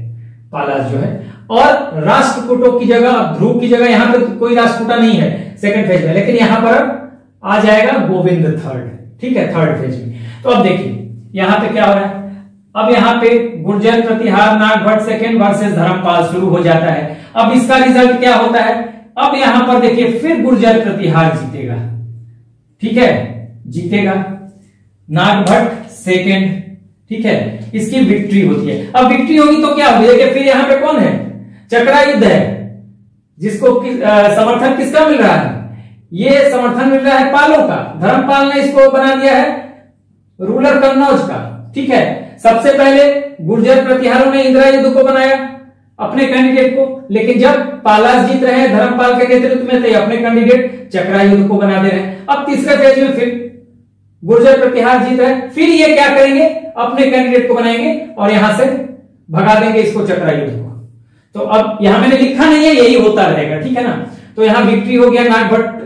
पालाज जो है। और राष्ट्रकूटों की जगह, ध्रुव की जगह यहां पे कोई राष्ट्रकूटा नहीं है सेकंड फेज में, लेकिन यहां पर आ जाएगा गोविंद थर्ड, ठीक है, थर्ड फेज में। तो अब देखिए यहां पे क्या हो रहा है, अब यहां पे गुर्जर प्रतिहार नागभट्ट सेकंड वर्सेस धर्मपाल शुरू हो जाता है। अब इसका रिजल्ट क्या होता है? अब यहां पर देखिए फिर गुर्जर प्रतिहार जीतेगा, ठीक है, जीतेगा नागभट्ट सेकंड, ठीक है, इसकी विक्ट्री होती है। अब विक्ट्री होगी तो क्या होगी? देखिए फिर यहां पे कौन है? चक्रायुध है, जिसको समर्थन किसका मिल रहा है? ये समर्थन मिल रहा है पालों का। धर्मपाल ने इसको बना दिया है रूलर कन्नौज का, ठीक है। सबसे पहले गुर्जर प्रतिहारों ने इंद्रायुध को बनाया अपने कैंडिडेट को, लेकिन जब पालाज जीत रहे हैं धर्मपाल के नेतृत्व में, तो अपने कैंडिडेट चक्रायुध को बना दे रहे हैं। अब तीसरे फेज में फिर गुर्जर प्रतिहार जीत रहे हैं, फिर ये क्या करेंगे? अपने कैंडिडेट को बनाएंगे और यहां से भगा देंगे इसको, चक्रायुध को। तो अब यहां मैंने लिखा नहीं है, यही होता रहेगा, ठीक है ना। तो यहां विक्ट्री हो गया नागभट्ट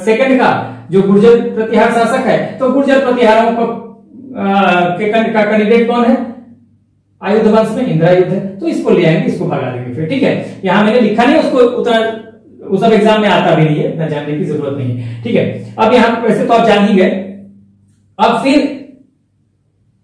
सेकंड का, जो गुर्जर प्रतिहार शासक है। तो गुर्जर प्रतिहारों को का कैंडिडेट कौन है? आयुध वंश में इंद्रायुध है, तो इसको ले आएंगे, इसको भगा देंगे फिर, ठीक है। यहां मैंने लिखा नहीं, उसको उतना उस सब एग्जाम में आता भी नहीं है, ना जानने की जरूरत नहीं है, ठीक है। अब यहां वैसे तो आप जान ही गए। अब फिर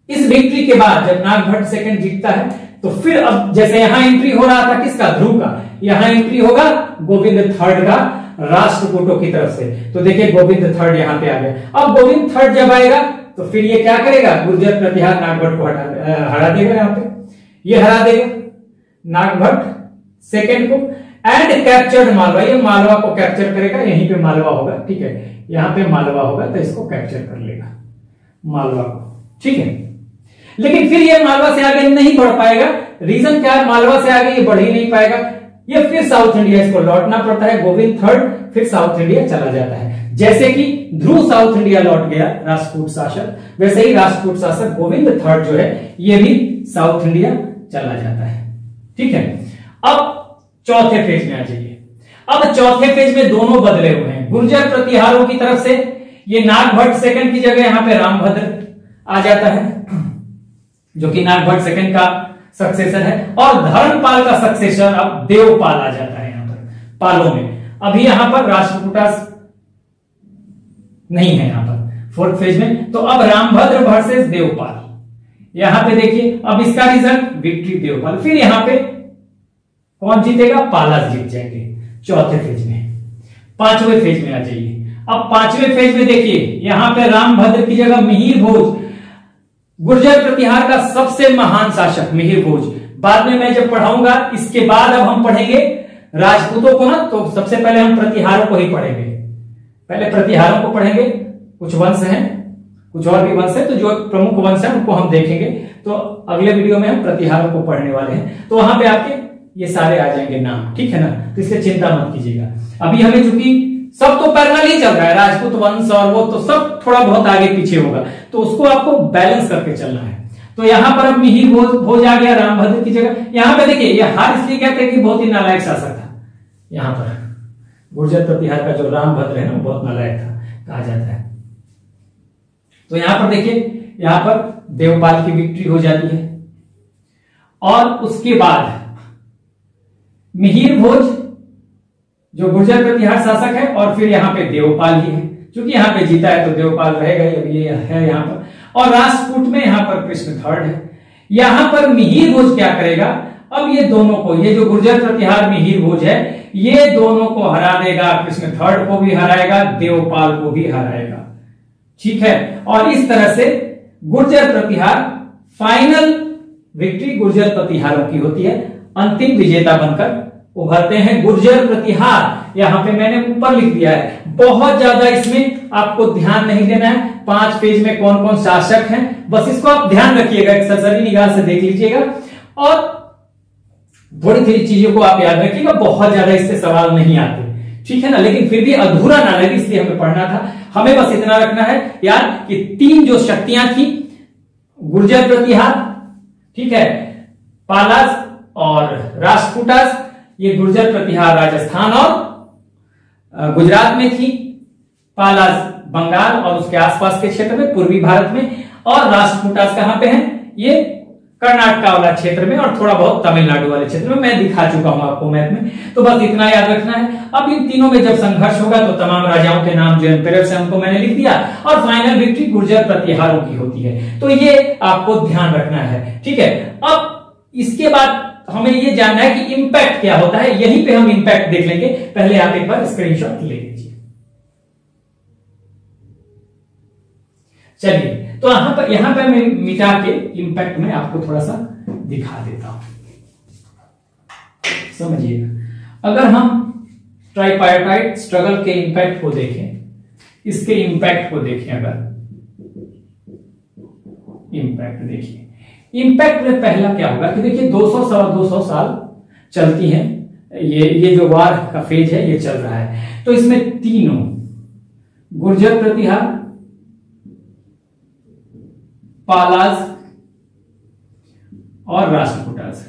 इस विक्ट्री के बाद जब नागभट्ट सेकंड जीतता है, तो फिर अब जैसे यहां एंट्री हो रहा था किसका? ध्रुव का, यहां एंट्री होगा गोविंद थर्ड का राष्ट्रकूटों की तरफ से। तो देखिए गोविंद थर्ड यहां पे आ गया। अब गोविंद थर्ड जब आएगा तो फिर ये क्या करेगा? गुर्जर प्रतिहार नागभट्ट को हरा देगा, यहां पे ये हरा देगा नागभट्ट सेकंड को एंड कैप्चर्ड मालवा। ये मालवा को कैप्चर करेगा, यहीं पे मालवा होगा, ठीक है, यहां पे मालवा होगा, तो इसको कैप्चर कर लेगा मालवा को, ठीक है। लेकिन फिर ये मालवा से आगे नहीं बढ़ पाएगा। रीजन क्या है? मालवा से आगे ये बढ़ ही नहीं पाएगा, ये फिर साउथ इंडिया इसको लौटना पड़ता है। गोविंद थर्ड फिर साउथ इंडिया चला जाता है। जैसे कि ध्रुव साउथ इंडिया लौट गया राष्ट्रकूट शासक, वैसे ही राष्ट्रकूट शासक गोविंद थर्ड जो है ये भी साउथ इंडिया चला जाता है, ठीक है। अब चौथे फेज में आ जाइए। अब चौथे फेज में दोनों बदले हुए हैं। गुर्जर प्रतिहारों की तरफ से ये नागभट्ट सेकंड की जगह यहां पे रामभद्र आ जाता है, जो कि नागभट्ट सेकंड का सक्सेसर है, और धर्मपाल का सक्सेसर अब देवपाल आ जाता है यहां पर पालों में। अभी यहां पर राष्ट्रकूटा नहीं है यहां पर फोर्थ फेज में। तो अब रामभद्र वर्सेस देवपाल, यहां पे देखिए अब इसका रिजल्ट विक्ट्री देवपाल। फिर यहां पे कौन जीतेगा? पालाज जीत जाएंगे चौथे फेज में। पांचवें फेज में आ जाइए। अब पांचवें फेज में देखिए, यहां पे रामभद्र की जगह मिहिर भोज, गुर्जर प्रतिहार का सबसे महान शासक मिहिर भोज। बाद में मैं जब पढ़ाऊंगा, इसके बाद अब हम पढ़ेंगे राजपूतों को ना, तो सबसे पहले हम प्रतिहारों को ही पढ़ेंगे। पहले प्रतिहारों को पढ़ेंगे, कुछ वंश हैं, कुछ और भी वंश है, तो जो प्रमुख वंश है उनको हम देखेंगे। तो अगले वीडियो में हम प्रतिहारों को पढ़ने वाले हैं, तो वहां पे आपके ये सारे आ जाएंगे नाम, ठीक है ना। तो इसलिए चिंता मत कीजिएगा। अभी हमें चूंकि सब तो पैरेलल ही चल रहा है, राजपूत वंश और वो तो सब थोड़ा बहुत आगे पीछे होगा, तो उसको आपको बैलेंस करके चलना है। तो यहां पर अब मिहिर भोज आ गया रामभद्र की जगह। यहां पे देखिए, ये हार इसलिए कहते हैं कि बहुत ही नालायक शासक था। यहां पर गुर्जर प्रतिहार का जो रामभद्र है ना, वो बहुत नालायक था कहा जाता है। तो यहां पर देखिए, यहां पर देवपाल की विक्ट्री हो जाती है, और उसके बाद मिहिर भोज जो गुर्जर प्रतिहार शासक है, और फिर यहां पे देवपाल ही है, क्योंकि यहां पे जीता है तो देवपाल रहेगा ही। अब ये है यहां पर, और राष्ट्रकूट में यहां पर कृष्ण थर्ड है। यहां पर मिहिर भोज क्या करेगा, अब ये दोनों को, ये जो गुर्जर प्रतिहार मिहिर भोज है, ये दोनों को हरा देगा, कृष्ण थर्ड को भी हराएगा, देवपाल को भी हराएगा, ठीक है। और इस तरह से गुर्जर प्रतिहार फाइनल विक्ट्री गुर्जर प्रतिहारों की होती है। अंतिम विजेता बनकर उभरते हैं गुर्जर प्रतिहार। यहां पे मैंने ऊपर लिख दिया है, बहुत ज्यादा इसमें आपको ध्यान नहीं देना है। 5 पेज में कौन कौन शासक हैं, बस इसको आप ध्यान रखिएगा, एक सरसरी निगाह से देख लीजिएगा, और थोड़ी थोड़ी चीजों को आप याद रखिएगा। बहुत ज्यादा इससे सवाल नहीं आते, ठीक है ना, लेकिन फिर भी अधूरा ना लगे इसलिए हमें पढ़ना था। हमें बस इतना रखना है याद कि 3 जो शक्तियां थी, गुर्जर प्रतिहार, ठीक है, पालास और राष्ट्रकूटास, ये गुर्जर प्रतिहार राजस्थान और गुजरात में थी, पालास बंगाल और उसके आसपास के क्षेत्र में, पूर्वी भारत में, और राष्ट्रकूटास कहां पे है, ये कर्नाटका वाला क्षेत्र में, और थोड़ा बहुत तमिलनाडु वाले क्षेत्र में। मैं दिखा चुका हूं आपको मैप में, तो बस इतना याद रखना है। अब इन तीनों में जब संघर्ष होगा तो तमाम राजाओं के नाम जो एम्पेरर्स हैं उनको मैंने लिख दिया, और फाइनल विक्ट्री गुर्जर प्रतिहारों की होती है। तो ये आपको ध्यान रखना है, ठीक है। अब इसके बाद हमें ये जानना है कि इंपैक्ट क्या होता है, यहीं पे हम इंपैक्ट देख लेंगे। पहले आप एक बार स्क्रीनशॉट ले लीजिए। चलिए, तो यहां पर मैं मिटा के इंपैक्ट में आपको थोड़ा सा दिखा देता हूं, समझिएगा। अगर हम ट्राइपार्टाइट स्ट्रगल के इंपैक्ट को देखें, इसके इंपैक्ट को देखें, अगर इंपैक्ट देखिए, इंपैक्ट में पहला क्या होगा कि देखिए 200 साल चलती है, ये जो वार का फेज है ये चल रहा है। तो इसमें तीनों गुर्जर प्रतिहार, पालाज और राष्ट्रकूटास,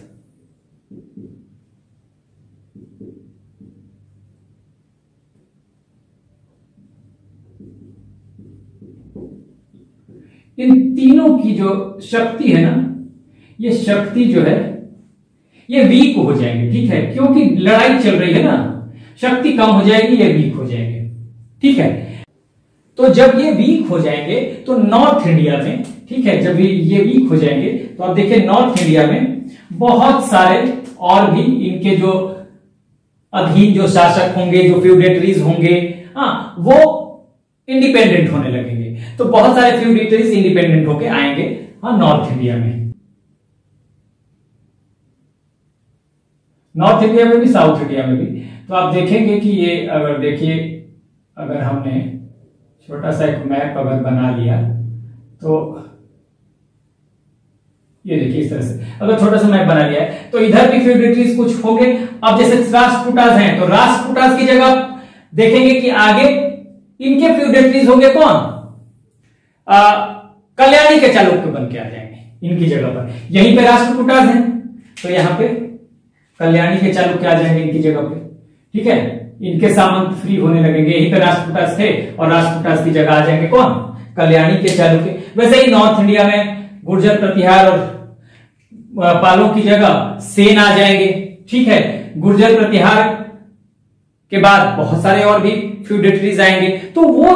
इन तीनों की जो शक्ति है ना, ये शक्ति जो है ये वीक हो जाएंगे, ठीक है, क्योंकि लड़ाई चल रही है ना, शक्ति कम हो जाएगी, ये वीक हो जाएंगे, ठीक है। तो जब ये वीक हो जाएंगे तो नॉर्थ इंडिया में, ठीक है, जब ये वीक हो जाएंगे तो आप देखिए नॉर्थ इंडिया में बहुत सारे और भी इनके जो अधीन जो शासक होंगे, जो फ्यूडेटरीज होंगे, हाँ, वो इंडिपेंडेंट होने लगेंगे। तो बहुत सारे फ्यूडेटरीज इंडिपेंडेंट होके आएंगे, हाँ, नॉर्थ इंडिया में, नॉर्थ इंडिया में भी, साउथ इंडिया में भी। तो आप देखेंगे कि ये अगर देखिए, अगर हमने छोटा सा एक मैप अगर बना लिया तो ये देखिए इस तरह से, अगर छोटा सा मैप बना लिया है तो इधर भी फ्यूडेटरीज कुछ होंगे। अब जैसे राष्ट्रकूटास हैं तो राष्ट्रकूटास की जगह देखेंगे कि आगे इनके फ्यूडेटरीज होंगे कौन, कल्याणी के चालुक्य बन के आ जाएंगे इनकी जगह पर। यहीं पे राष्ट्रकूटास हैं तो यहां पे कल्याणी के चालुक्य आ जाएंगे इनकी जगह पे, ठीक है, इनके सामंत फ्री होने लगेंगे। यहीं पे राष्ट्रकूटास थे और राष्ट्रकूटास की जगह आ जाएंगे कौन, कल्याणी के चालुक्य। वैसे ही नॉर्थ इंडिया में गुर्जर प्रतिहार और पालों की जगह सेन आ जाएंगे, ठीक है। गुर्जर प्रतिहार के बाद बहुत सारे और भी फ्यूडेटरीज आएंगे, तो वो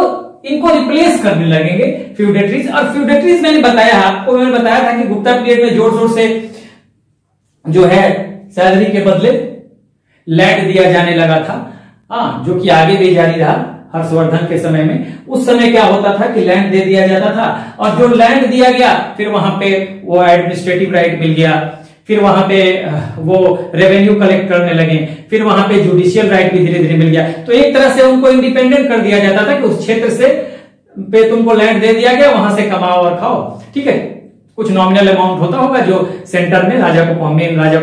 इनको रिप्लेस करने लगेंगे फ्यूडेटरीज। और फ्यूडेटरीज मैंने बताया आपको, मैंने बताया था कि गुप्ता पीरियड में जोर शोर से जो है सैलरी के बदले लैंड दिया जाने लगा था, हाँ, जो कि आगे भी जारी रहा। हर्षवर्धन के समय में। उस समय क्या होता था कि लैंड दे दिया जाता था, और जो लैंड दिया गया फिर वहां पे वो एडमिनिस्ट्रेटिव राइट मिल गया, फिर वहां पे वो रेवेन्यू कलेक्ट करने लगे, फिर वहां पे जुडिशियल राइट भी धीरे धीरे मिल गया। तो एक तरह से उनको इंडिपेंडेंट कर दिया जाता था कि उस क्षेत्र से पे तुमको लैंड दे दिया गया, वहां से कमाओ और खाओ, ठीक है। कुछ नॉमिनल अमाउंट होता होगा जो सेंटर में राजा को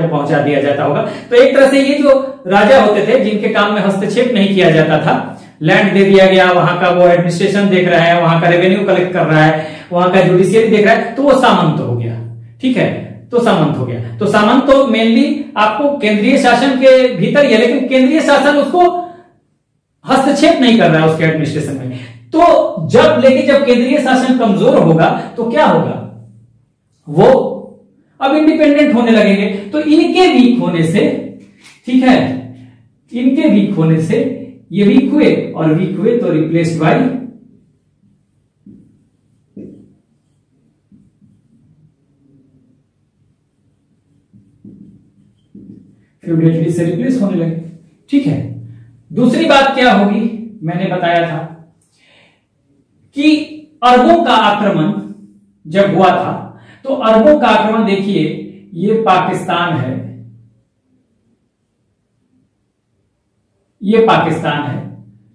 पहुंचा दिया जाता होगा। तो एक तरह से ये जो राजा होते थे जिनके काम में हस्तक्षेप नहीं किया जाता था, लैंड दे दिया गया, वहां का वो एडमिनिस्ट्रेशन देख रहा है, वहां का रेवेन्यू कलेक्ट कर रहा है, वहां का जुडिशियरी देख रहा है, तो वो सामंत हो गया, ठीक है। तो सामंत हो गया। तो सामंत तो मेनली आपको केंद्रीय शासन के भीतर ही है, लेकिन केंद्रीय शासन उसको हस्तक्षेप नहीं कर रहा है उसके एडमिनिस्ट्रेशन में। तो जब केंद्रीय शासन कमजोर होगा तो क्या होगा, वो अब इंडिपेंडेंट होने लगेंगे। तो इनके वीक होने से, ठीक है, इनके वीक होने से ये वीक हुए, और वीक हुए तो रिप्लेस्ड बाय फ्यूडेलिटी से रिप्लेस होने लगे, ठीक है। दूसरी बात क्या होगी, मैंने बताया था कि अरबों का आक्रमण जब हुआ था, तो अरबों का आक्रमण देखिए, ये पाकिस्तान है, ये पाकिस्तान है,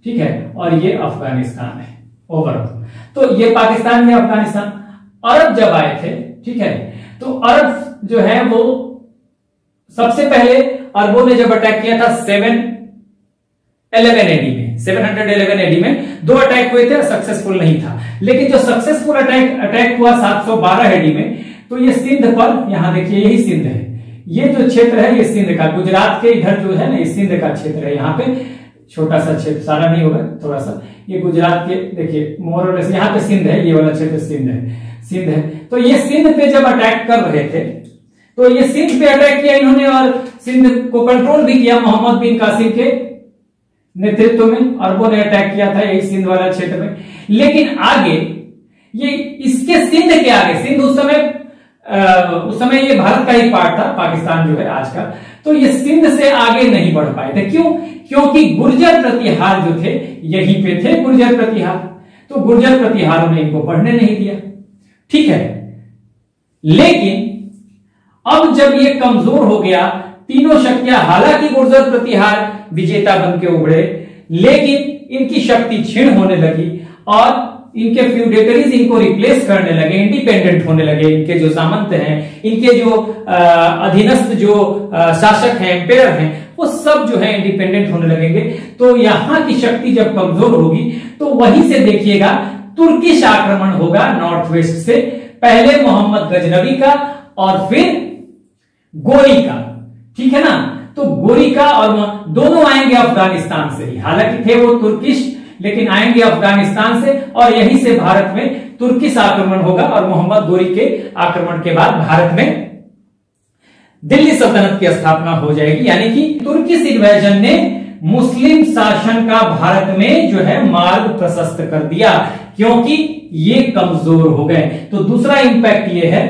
ठीक है, और ये अफगानिस्तान है ओवरऑल। तो ये पाकिस्तान, ये अफगानिस्तान। अरब जब आए थे, ठीक है, तो अरब जो है वो सबसे पहले अरबों ने जब अटैक किया था 711 एडी में, 711 एडी में 2 अटैक हुए थे, सक्सेसफुल नहीं था। लेकिन जो सक्सेसफुल अटैक हुआ 712 एडी में, तो ये सिंध पर, यहां देखिए यही सिंध है, ये जो क्षेत्र है ये सिंध का, गुजरात के इधर जो है ना, ये सिंध का क्षेत्र है। यहाँ पे छोटा सा क्षेत्र, सारा नहीं होगा, थोड़ा सा, ये गुजरात के देखिए मोर और लेस, यहाँ पे सिंध है, ये वाला क्षेत्र सिंध है। तो ये सिंध पे जब अटैक कर रहे थे, तो ये सिंध पे अटैक किया इन्होंने, और सिंध को कंट्रोल भी किया मोहम्मद बिन कासिम के नेतृत्व में। अरबों ने अटैक किया था यही सिंध वाला क्षेत्र में। लेकिन आगे ये इसके सिंध के आगे, सिंध उस समय ये भारत का ही पार्ट था, पाकिस्तान जो है आज का, तो ये सिंध से आगे नहीं बढ़ पाए थे। क्यों? क्योंकि गुर्जर प्रतिहार जो थे यहीं पे थे, गुर्जर प्रतिहार, तो गुर्जर प्रतिहारों ने इनको बढ़ने नहीं दिया, ठीक है। लेकिन अब जब ये कमजोर हो गया, तीनों शक्तियां, हालांकि गुर्जर प्रतिहार विजेता बन के उभरे, लेकिन इनकी शक्ति क्षीण होने लगी और इनके फ्यूडेटरीज इनको रिप्लेस करने लगे, इंडिपेंडेंट होने लगे। इनके जो सामंत हैं, इनके जो अधीनस्थ जो शासक हैं, एम्पायर हैं, वो सब जो है इंडिपेंडेंट होने लगेंगे। तो यहां की शक्ति जब कमजोर होगी, तो वहीं से देखिएगा तुर्किश आक्रमण होगा नॉर्थ वेस्ट से, पहले मोहम्मद गजनवी का और फिर गोरी का, ठीक है ना। तो गोरी का, और दोनों आएंगे अफगानिस्तान से ही, हालांकि थे वो तुर्किश, लेकिन आएंगे अफगानिस्तान से, और यहीं से भारत में तुर्किश आक्रमण होगा। और मोहम्मद गोरी के आक्रमण के बाद भारत में दिल्ली सल्तनत की स्थापना हो जाएगी। यानी कि तुर्किश इन्वेजन ने मुस्लिम शासन का भारत में जो है मार्ग प्रशस्त कर दिया, क्योंकि ये कमजोर हो गए। तो दूसरा इंपैक्ट ये है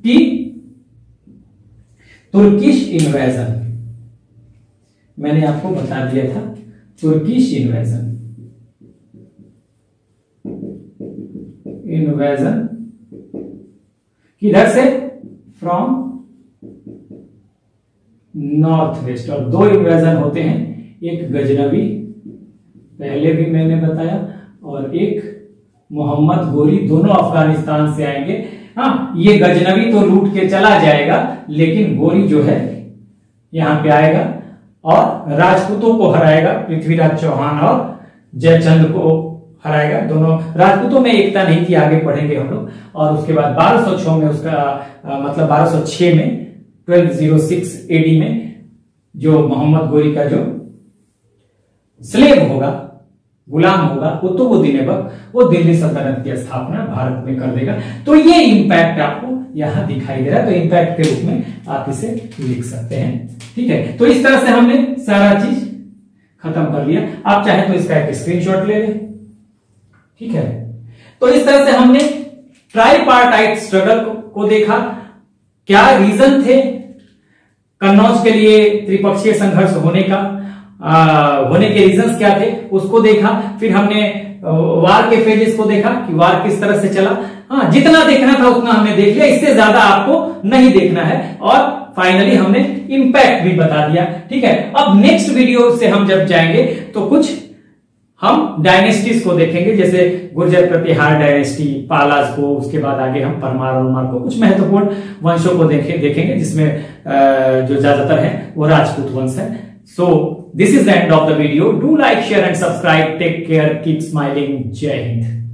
कि तुर्किश इन्वेजन, मैंने आपको बता दिया था, तुर्किश इन्वेजन किधर से, फ्रॉम नॉर्थ वेस्ट। और 2 इन्वेजन होते हैं, एक गजनवी, पहले भी मैंने बताया, और एक मोहम्मद गोरी, दोनों अफगानिस्तान से आएंगे। हाँ, ये गजनवी तो लूट के चला जाएगा, लेकिन गोरी जो है यहां पे आएगा और राजपूतों को हराएगा, पृथ्वीराज चौहान और जयचंद को हराएगा। दोनों राजपूतों में एकता नहीं थी, आगे पढ़ेंगे हम लोग। और उसके बाद 1206 में उसका मतलब 1206 में 1206 एडी में जो मोहम्मद गोरी का जो स्लेव होगा, गुलाम होगा, कुतुबुद्दीन ऐबक, वो दिल्ली सल्तनत की स्थापना भारत में कर देगा। तो ये इंपैक्ट आपको यहां दिखाई दे रहा है, तो इंपैक्ट के रूप में आप इसे लिख सकते हैं, ठीक है। तो इस तरह से हमने सारा चीज खत्म कर लिया। आप चाहे तो इसका एक स्क्रीनशॉट ले लें, ठीक है। तो इस तरह से हमने ट्राइपार्टाइट स्ट्रगल को देखा, क्या रीजन थे कन्नौज के लिए त्रिपक्षीय संघर्ष होने का, होने के रीजंस क्या थे उसको देखा, फिर हमने वार के फेजेस को देखा कि वार किस तरह से चला। हाँ, जितना देखना था उतना हमने देख लिया, इससे ज्यादा आपको नहीं देखना है। और फाइनली हमने इंपैक्ट भी बता दिया। ठीक है, अब नेक्स्ट वीडियो से हम जब जाएंगे तो कुछ हम डायनेस्टीज को देखेंगे, जैसे गुर्जर प्रतिहार डायनेस्टी, पालाज को, उसके बाद आगे हम परमार उरमार को, कुछ महत्वपूर्ण वंशों को देखेंगे जिसमें जो ज्यादातर है वो राजपूत वंश है। So this is the end of the video. Do like, share and subscribe. Take care, keep smiling. जय हिंद।